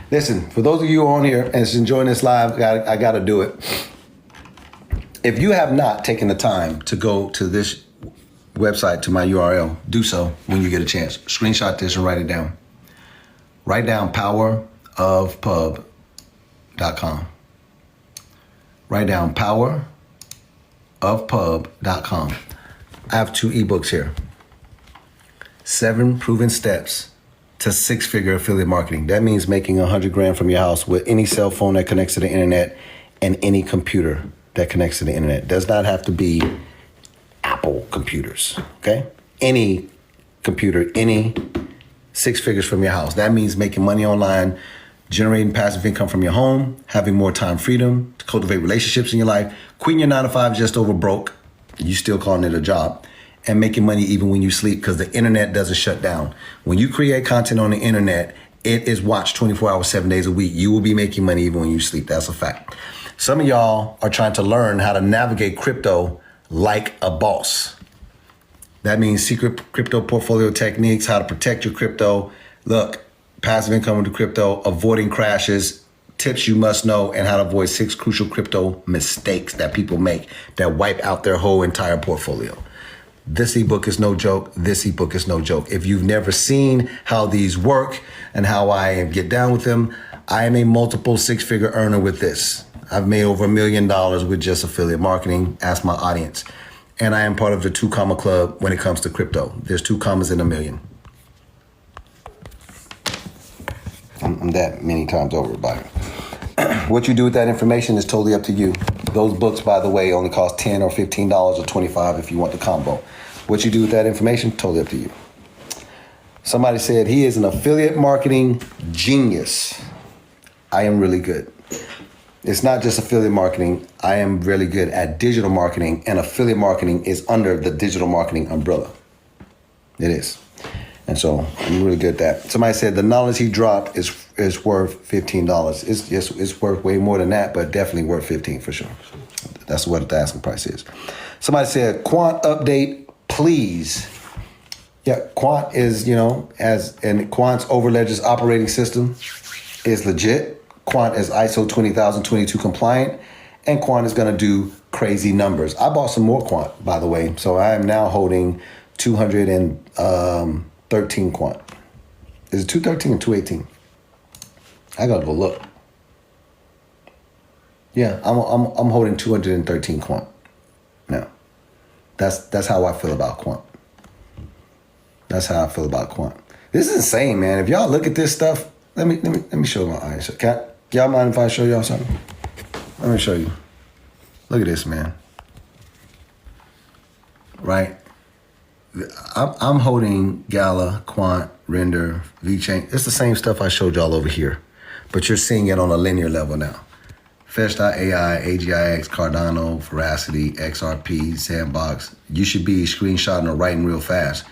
Listen, for those of you on here and is enjoying this live, I got to do it. If you have not taken the time to go to this website, to my URL, do so when you get a chance. Screenshot this and write it down. Write down powerofpub.com. Write down powerofpub.com. I have 2 ebooks here. 7 proven steps to 6-figure affiliate marketing. That means making $100,000 from your house with any cell phone that connects to the internet and any computer that connects to the internet. It does not have to be Apple computers, okay? Any computer, any 6 figures from your house. That means making money online, generating passive income from your home, having more time freedom to cultivate relationships in your life, quitting your 9-to-5 just over broke, you still calling it a job, and making money even when you sleep, because the internet doesn't shut down. When you create content on the internet, it is watched 24 hours, 7 days a week. You will be making money even when you sleep. That's a fact. Some of y'all are trying to learn how to navigate crypto like a boss. That means secret crypto portfolio techniques, how to protect your crypto. Look, passive income with the crypto, avoiding crashes, tips you must know, and how to avoid 6 crucial crypto mistakes that people make that wipe out their whole entire portfolio. This ebook is no joke. This ebook is no joke. If you've never seen how these work and how I get down with them, I am a multiple 6-figure earner with this. I've made over $1 million with just affiliate marketing. Ask my audience. And I am part of the 2 comma club when it comes to crypto. There's 2 commas in a million. I'm that many times over by it. What you do with that information is totally up to you. Those books, by the way, only cost $10 or $15 or $25 if you want the combo. What you do with that information, totally up to you. Somebody said he is an affiliate marketing genius. I am really good. It's not just affiliate marketing. I am really good at digital marketing, and affiliate marketing is under the digital marketing umbrella. It is. And so I'm really good at that. Somebody said the knowledge he dropped is worth $15. It's worth way more than that, but definitely worth $15 for sure. That's what the asking price is. Somebody said quant update, please. Yeah, quant is, and Quant's Overledger's operating system is legit. Quant is ISO 20022 compliant, and Quant is going to do crazy numbers. I bought some more Quant, by the way, so I am now holding 213 Quant. Is it 213 or 218? I gotta go look. Yeah, I'm holding 213 Quant now. That's how I feel about Quant. That's how I feel about Quant. This is insane, man. If y'all look at this stuff, let me show my eyes. Y'all mind if I show y'all something? Let me show you. Look at this, man. Right? I'm holding Gala, Quant, Render, VChain. It's the same stuff I showed y'all over here, but you're seeing it on a linear level now. Fetch.ai, AGIX, Cardano, Veracity, XRP, Sandbox. You should be screenshotting or writing real fast.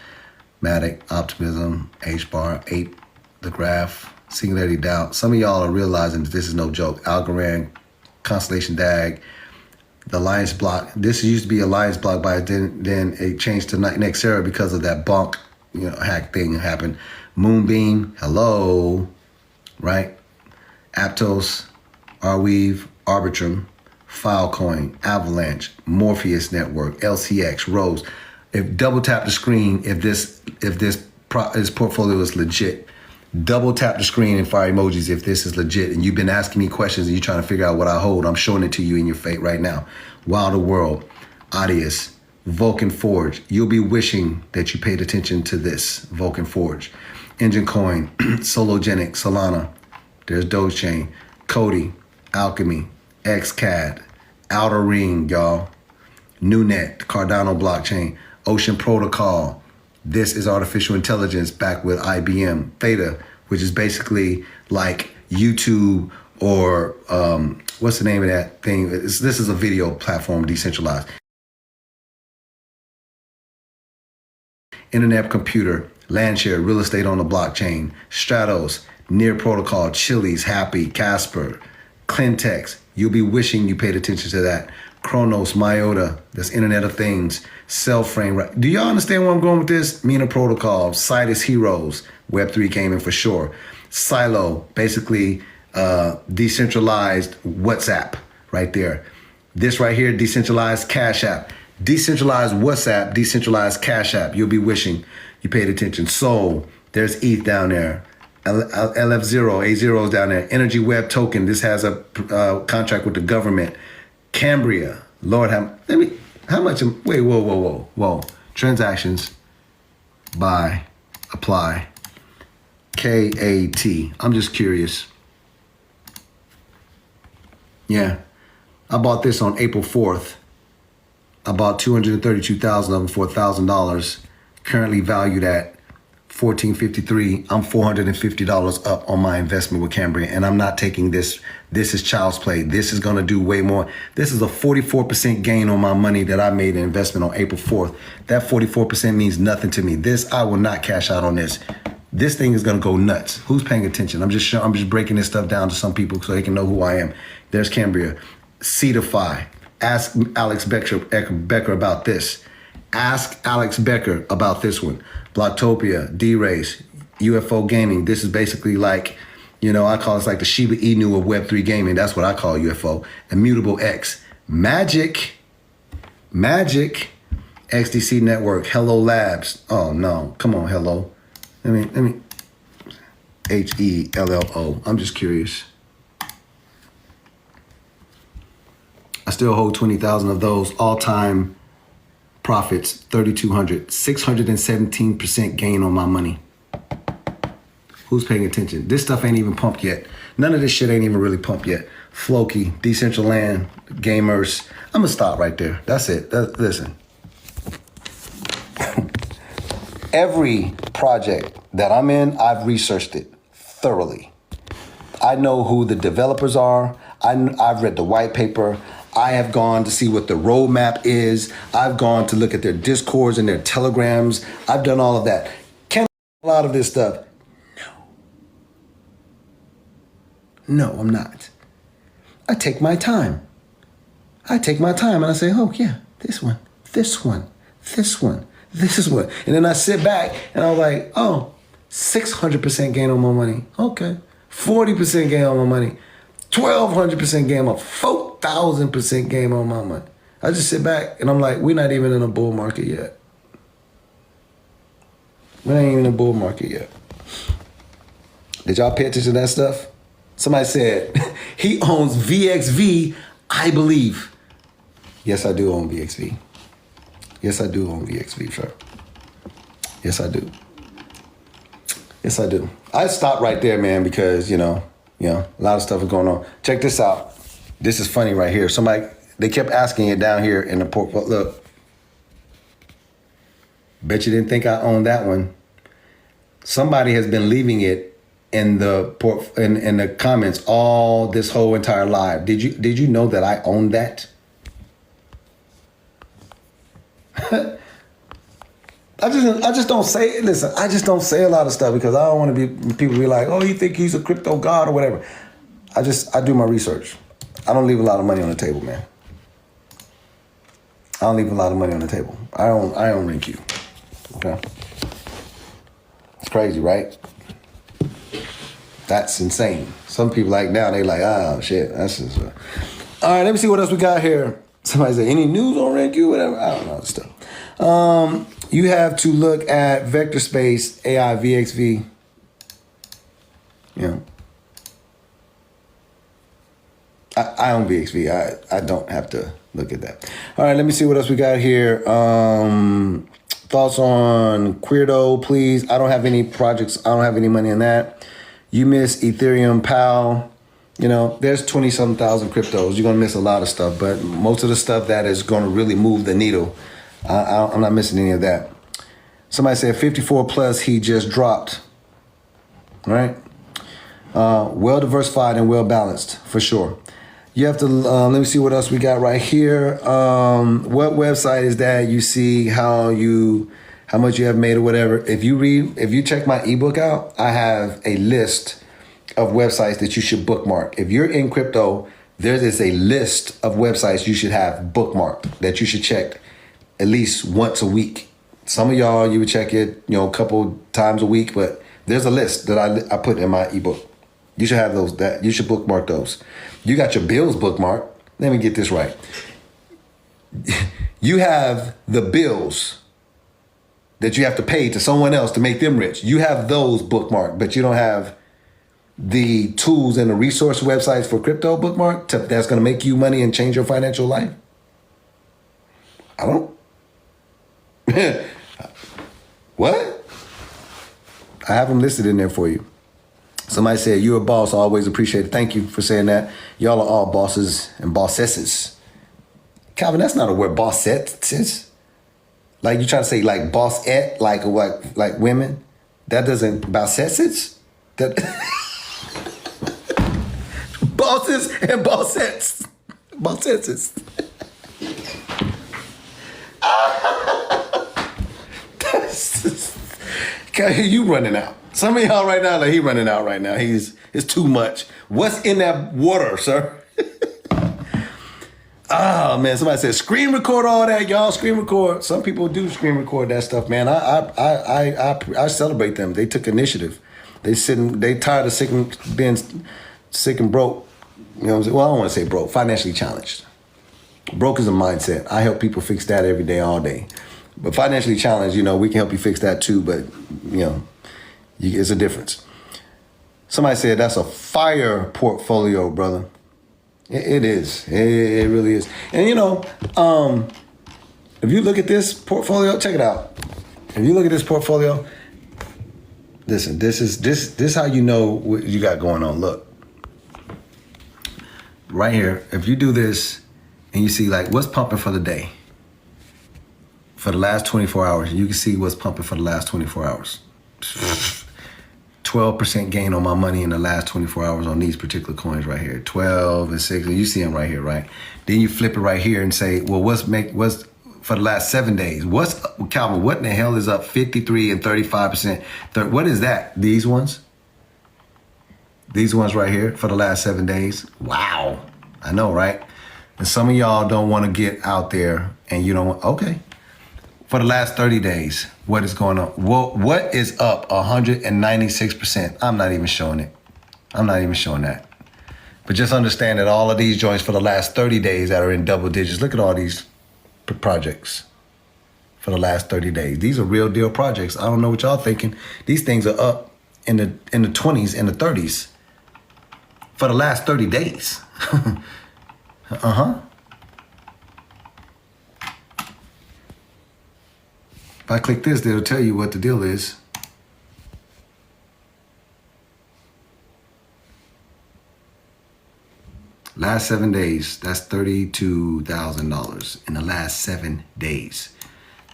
Matic, Optimism, HBAR, Ape, The Graph, Singularity Doubt. Some of y'all are realizing that this is no joke. Algorand, Constellation DAG, the Alliance block. This used to be Alliance block, but then it changed to Nexera because of that bonk, hack thing that happened. Moonbeam, hello, right? Aptos, Arweave, Arbitrum, Filecoin, Avalanche, Morpheus Network, LCX, Rose. If double tap the screen, if this portfolio is legit, double tap the screen and fire emojis if this is legit. And you've been asking me questions and you're trying to figure out what I hold. I'm showing it to you in your face right now. Wilder World, Audius, Vulcan Forge. You'll be wishing that you paid attention to this. Vulcan Forge, Engine Coin, Sologenic, Solana. There's Dogechain, Cody, Alchemy, XCAD, Outer Ring, y'all. NewNet, Cardano blockchain, Ocean Protocol. This is artificial intelligence backed with IBM. Theta, which is basically like YouTube or what's the name of that thing? This is a video platform, decentralized. Internet Computer, Landshare, real estate on the blockchain, Stratos, Near Protocol, Chili's, Happy, Casper, Clintex. You'll be wishing you paid attention to that. Chronos, Myota, that's Internet of Things, Cellframe. Right? Do y'all understand where I'm going with this? Mina Protocol, Citus Heroes, Web3 came in for sure. Silo, basically decentralized WhatsApp right there. This right here, decentralized Cash App. Decentralized WhatsApp, decentralized Cash App. You'll be wishing you paid attention. Soul, there's ETH down there. LF0, A0 is down there. Energy Web Token, this has a contract with the government. Cambria, Lord, how much? Wait, whoa. Transactions, buy, apply, KAT. I'm just curious. Yeah, I bought this on April 4th. I bought 232,000 of them for $1,000. Currently valued at $14.53. I'm $450 up on my investment with Cambria, and I'm not taking this. This is child's play. This is going to do way more. This is a 44% gain on my money that I made in investment on April 4th. That 44% means nothing to me. This, I will not cash out on this. This thing is going to go nuts. Who's paying attention? I'm just breaking this stuff down to some people so they can know who I am. There's Cambria. Cedarfy. Ask Alex Becker about this. Ask Alex Becker about this one. Blocktopia, D-Race, UFO Gaming. This is basically like, I call it like the Shiba Inu of Web3 gaming. That's what I call UFO. Immutable X. Magic, XDC Network, Hello Labs. Oh no, come on, Hello. Let me, HELLO. I'm just curious. I still hold 20,000 of those. All-time profits, 3,200, 617% gain on my money. Who's paying attention? This stuff ain't even pumped yet. None of this shit ain't even really pumped yet. Floki, Decentraland, Gamers. I'm gonna stop right there. That's it. Listen. Every project that I'm in, I've researched it thoroughly. I know who the developers are. I've read the white paper. I have gone to see what the roadmap is. I've gone to look at their Discords and their Telegrams. I've done all of that. Can I do a lot of this stuff? No, I'm not. I take my time. And I say, oh yeah, this one. And then I sit back and I'm like, oh, 600% gain on my money. Okay. 40% gain on my money. 1,200% gain on 4,000% gain on my money. I just sit back and I'm like, we're not even in a bull market yet. We ain't even in a bull market yet. Did y'all pay attention to that stuff? Somebody said, he owns VXV, I believe. Yes, I do own VXV. Yes, I do own VXV, sir. Yes, I do. Yes, I do. I stopped right there, man, because, a lot of stuff is going on. Check this out. This is funny right here. They kept asking it down here in the portfolio. Look. Bet you didn't think I owned that one. Somebody has been leaving it in the comments all this whole entire live. Did you know that I own that? I just don't say, listen, I just don't say a lot of stuff because I don't want to be, people be like, oh, you think he's a crypto god or whatever. I do my research. I don't leave a lot of money on the table, man. I don't leave a lot of money on the table. I don't rank you. Okay. It's crazy, right? That's insane. Some people like now, they like, oh shit, that's just all right, let me see what else we got here. Somebody said, any news on rank you? Whatever. I don't know stuff. You have to look at vector space, AI, VXV. You know. I own VXV. I don't have to look at that. All right, let me see what else we got here. Thoughts on Queerdo, please. I don't have any projects. I don't have any money in that. You miss Ethereum, PAL. You know, there's 20-something thousand cryptos. You're going to miss a lot of stuff, but most of the stuff that is going to really move the needle, I'm not missing any of that. Somebody said 54 plus he just dropped. All right? Well-diversified and well-balanced, for sure. You have to, let me see what else we got right here. What website is that? You see how much you have made or whatever. If you check my ebook out, I have a list of websites that you should bookmark. If you're in crypto, there is a list of websites you should have bookmarked that you should check at least once a week. Some of y'all, you would check it, a couple times a week, but there's a list that I put in my ebook. You should have those. You should bookmark those. You got your bills bookmarked. Let me get this right. You have the bills that you have to pay to someone else to make them rich. You have those bookmarked, but you don't have the tools and the resource websites for crypto bookmarked that's going to make you money and change your financial life. I don't. What? I have them listed in there for you. Somebody said, you're a boss. I always appreciate it. Thank you for saying that. Y'all are all bosses and bossesses. Calvin, that's not a word, bossesses. Like you trying to say like bossette, like what, like women? That doesn't, bossesses? That bosses and bossettes. Bossesses. Can't hear you running out. Some of y'all right now, like he running out right now. It's too much. What's in that water, sir? Oh man, somebody said screen record all that, y'all. Screen record. Some people do screen record that stuff, man. I celebrate them. They took initiative. They tired of being sick and broke. You know what I'm saying? Well, I don't want to say broke. Financially challenged. Broke is a mindset. I help people fix that every day, all day. But financially challenged, we can help you fix that too. But it's a difference. Somebody said that's a fire portfolio, brother. It is. It really is. And if you look at this portfolio, check it out. If you look at this portfolio, listen, this is how you know what you got going on. Look. Right here, if you do this and you see like what's pumping for the day. For the last 24 hours, you can see what's pumping for the last 24 hours. 12% gain on my money in the last 24 hours on these particular coins right here. 12 and 6, and you see them right here, right? Then you flip it right here and say, well, what's for the last 7 days? Calvin, what in the hell is up 53 and 35%? What is that? These ones? These ones right here for the last 7 days? Wow. I know, right? And some of y'all don't want to get out there and you don't want, okay. For the last 30 days, what is going on? Well, what is up 196%? I'm not even showing it. I'm not even showing that. But just understand that all of these joints for the last 30 days that are in double digits. Look at all these projects for the last 30 days. These are real deal projects. I don't know what y'all thinking. These things are up in the 20s and the 30s for the last 30 days. Uh-huh. If I click this, they'll tell you what the deal is. Last 7 days, that's $32,000 in the last 7 days.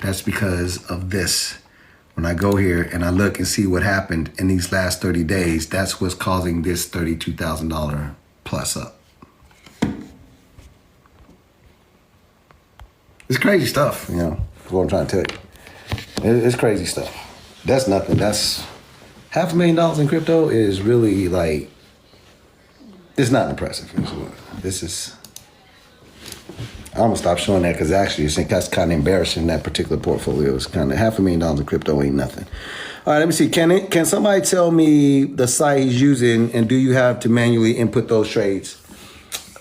That's because of this. When I go here and I look and see what happened in these last 30 days, that's what's causing this $32,000 plus up. It's crazy stuff, that's what I'm trying to tell you. It's crazy stuff. That's nothing. That's $500,000 in crypto is really like, It's not impressive. This is. I'm gonna stop showing that because actually I think that's kind of embarrassing. That particular portfolio is kind of $500,000 in crypto ain't nothing. All right, let me see. Can somebody tell me the site he's using, and do you have to manually input those trades?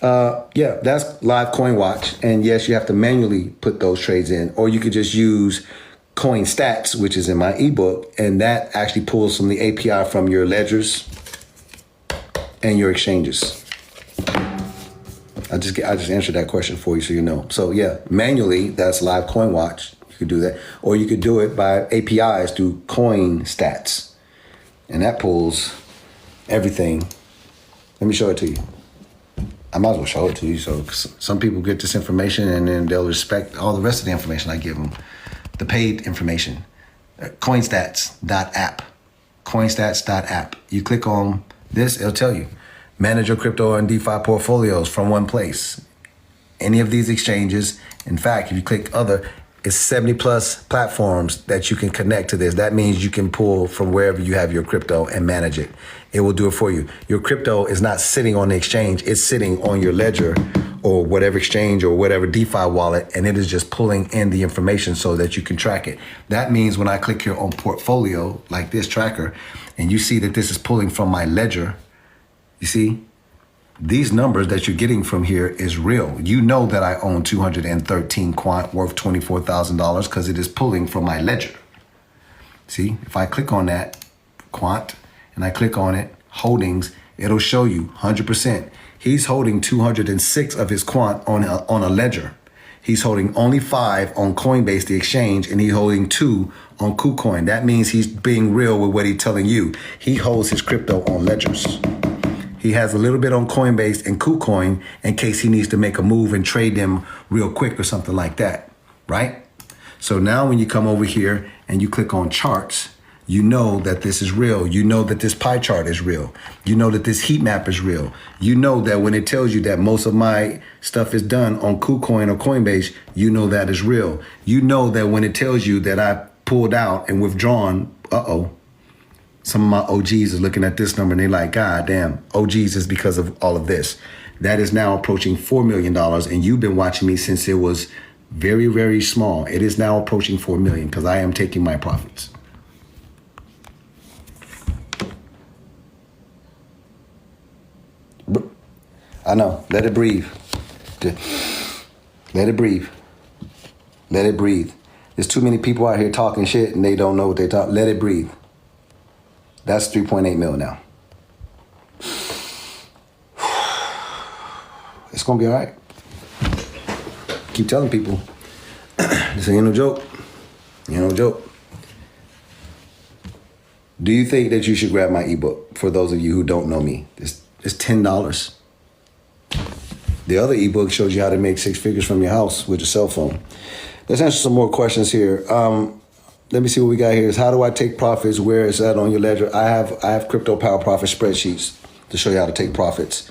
Yeah, that's Live Coin Watch, and yes, you have to manually put those trades in, or you could just use Coin Stats, which is in my ebook, and that actually pulls from the API from your ledgers and your exchanges. I just answered that question for you so you know. So yeah, manually, that's Live Coin Watch. You could do that. Or you could do it by APIs through Coin Stats. And that pulls everything. Let me show it to you. I might as well show it to you. So some people get this information and then they'll respect all the rest of the information I give them. The paid information. Coinstats.app. Coinstats.app. You click on this, it'll tell you. Manage your crypto and DeFi portfolios from one place. Any of these exchanges. In fact, if you click other, it's 70 plus platforms that you can connect to this. That means you can pull from wherever you have your crypto and manage it. It will do it for you. Your crypto is not sitting on the exchange. It's sitting on your ledger or whatever exchange or whatever DeFi wallet, and it is just pulling in the information so that you can track it. That means when I click here on portfolio, like this tracker, and you see that this is pulling from my ledger, you see, these numbers that you're getting from here is real. You know that I own 213 quant worth $24,000 because it is pulling from my ledger. See, if I click on that quant and I click on it, holdings, it'll show you 100%. He's holding 206 of his quant on a ledger. He's holding only 5 on Coinbase, the exchange, and he's holding 2 on KuCoin. That means he's being real with what he's telling you. He holds his crypto on ledgers. He has a little bit on Coinbase and KuCoin in case he needs to make a move and trade them real quick or something like that, right? So now when you come over here and you click on charts, you know that this is real. You know that this pie chart is real. You know that this heat map is real. You know that when it tells you that most of my stuff is done on KuCoin or Coinbase, you know that is real. You know that when it tells you that I pulled out and withdrawn, some of my OGs are looking at this number and they're like, God damn, OGs is because of all of this. That is now approaching $4 million. And you've been watching me since it was very, very small. It is now approaching 4 million because I am taking my profits. I know. Let it breathe. Let it breathe. Let it breathe. There's too many people out here talking shit and they don't know what they're talking. Let it breathe. That's 3.8 mil now. It's gonna be all right. Keep telling people. This ain't no joke. Ain't no joke. Do you think that you should grab my ebook? For those of you who don't know me, it's $10. The other ebook shows you how to make 6 figures from your house with your cell phone. Let's answer some more questions here. Let me see what we got here. Is how do I take profits? Where is that on your ledger? I have crypto power profit spreadsheets to show you how to take profits.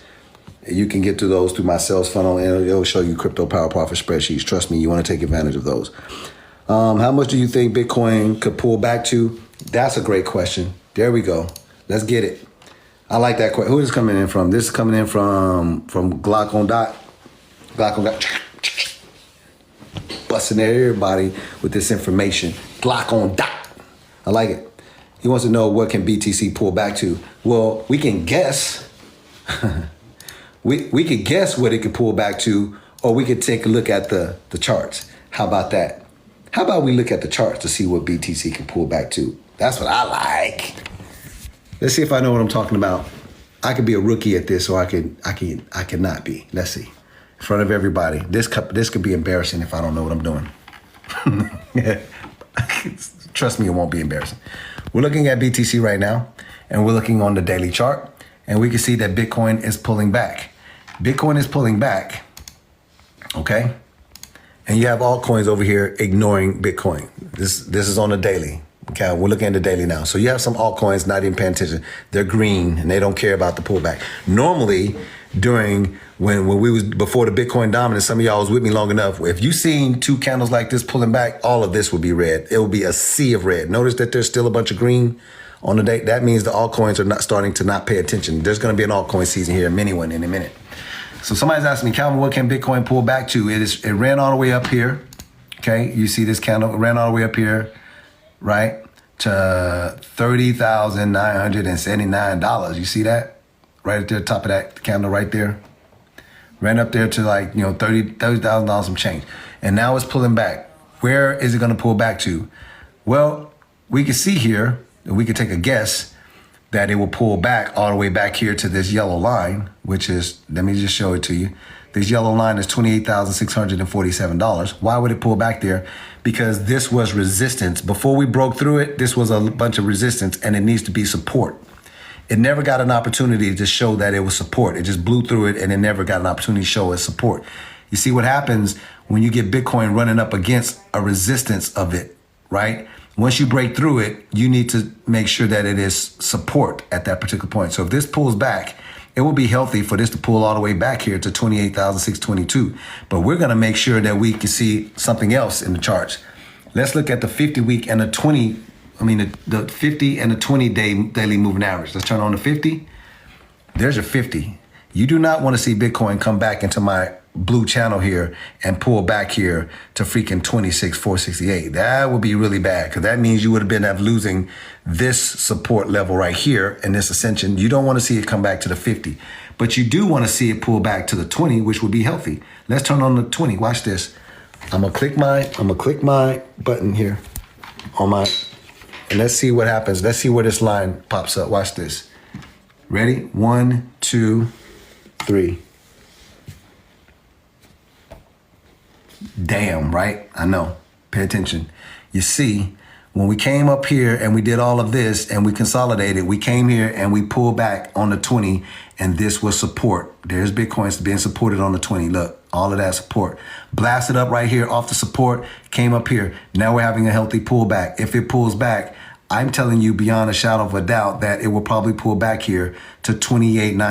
You can get to those through my sales funnel and it'll show you crypto power profit spreadsheets. Trust me, you want to take advantage of those. How much do you think Bitcoin could pull back to? That's a great question. There we go. Let's get it. I like that question. Who is this coming in from? This is coming in from Glock on Dot. Glock on Dot. Busting at everybody with this information. Glock on Dot. I like it. He wants to know what can BTC pull back to. Well, we can guess. we could guess what it could pull back to, or we could take a look at the charts. How about that? How about we look at the charts to see what BTC can pull back to? That's what I like. Let's see if I know what I'm talking about. I could be a rookie at this, or I could not be. Let's see. In front of everybody. This could be embarrassing if I don't know what I'm doing. Trust me, it won't be embarrassing. We're looking at BTC right now, and we're looking on the daily chart, and we can see that Bitcoin is pulling back. Bitcoin is pulling back, okay? And you have altcoins over here ignoring Bitcoin. This is on the daily. Okay, we're looking at the daily now. So you have some altcoins not even paying attention. They're green and they don't care about the pullback. Normally, when we was before the Bitcoin dominance, some of y'all was with me long enough. If you seen 2 candles like this pulling back, all of this would be red. It will be a sea of red. Notice that there's still a bunch of green on the day, that means the altcoins are not starting to not pay attention. There's going to be an altcoin season here, a mini one in a minute. So somebody's asking me, Calvin, what can Bitcoin pull back to? It ran all the way up here. Okay, you see this candle, it ran all the way up here, right, to $30,979. You see that? Right at the top of that candle right there. Ran up there to like, you know, $30,000 some change. And now it's pulling back. Where is it going to pull back to? Well, we can see here, and we can take a guess that it will pull back all the way back here to this yellow line, which is, let me just show it to you. This yellow line is $28,647. Why would it pull back there? Because this was resistance. Before we broke through it, this was a bunch of resistance, and it needs to be support. It never got an opportunity to show that it was support. It just blew through it, and it never got an opportunity to show as support. You see what happens when you get Bitcoin running up against a resistance of it, right? Once you break through it, you need to make sure that it is support at that particular point. So if this pulls back, it will be healthy for this to pull all the way back here to 28,622. But we're going to make sure that we can see something else in the charts. Let's look at the 50 week and the 20, the 50 and the 20 day daily moving average. Let's turn on the 50. There's your 50. You do not want to see Bitcoin come back into my blue channel here and pull back here to freaking 26,468. That would be really bad, because that means you would have been losing this support level right here and this ascension. You don't want to see it come back to the 50, but you do want to see it pull back to the 20, which would be healthy. Let's turn on the 20. Watch this. I'm gonna click my button here on my, and let's see what happens. Let's see where this line pops up. Watch this. Ready? 1, 2, 3. Damn, right? I know. Pay attention. You see, when we came up here and we did all of this and we consolidated, we came here and we pulled back on the 20, and this was support. There's Bitcoins being supported on the 20. Look, all of that support. Blasted up right here off the support, came up here. Now we're having a healthy pullback. If it pulls back, I'm telling you beyond a shadow of a doubt that it will probably pull back here to 28.9.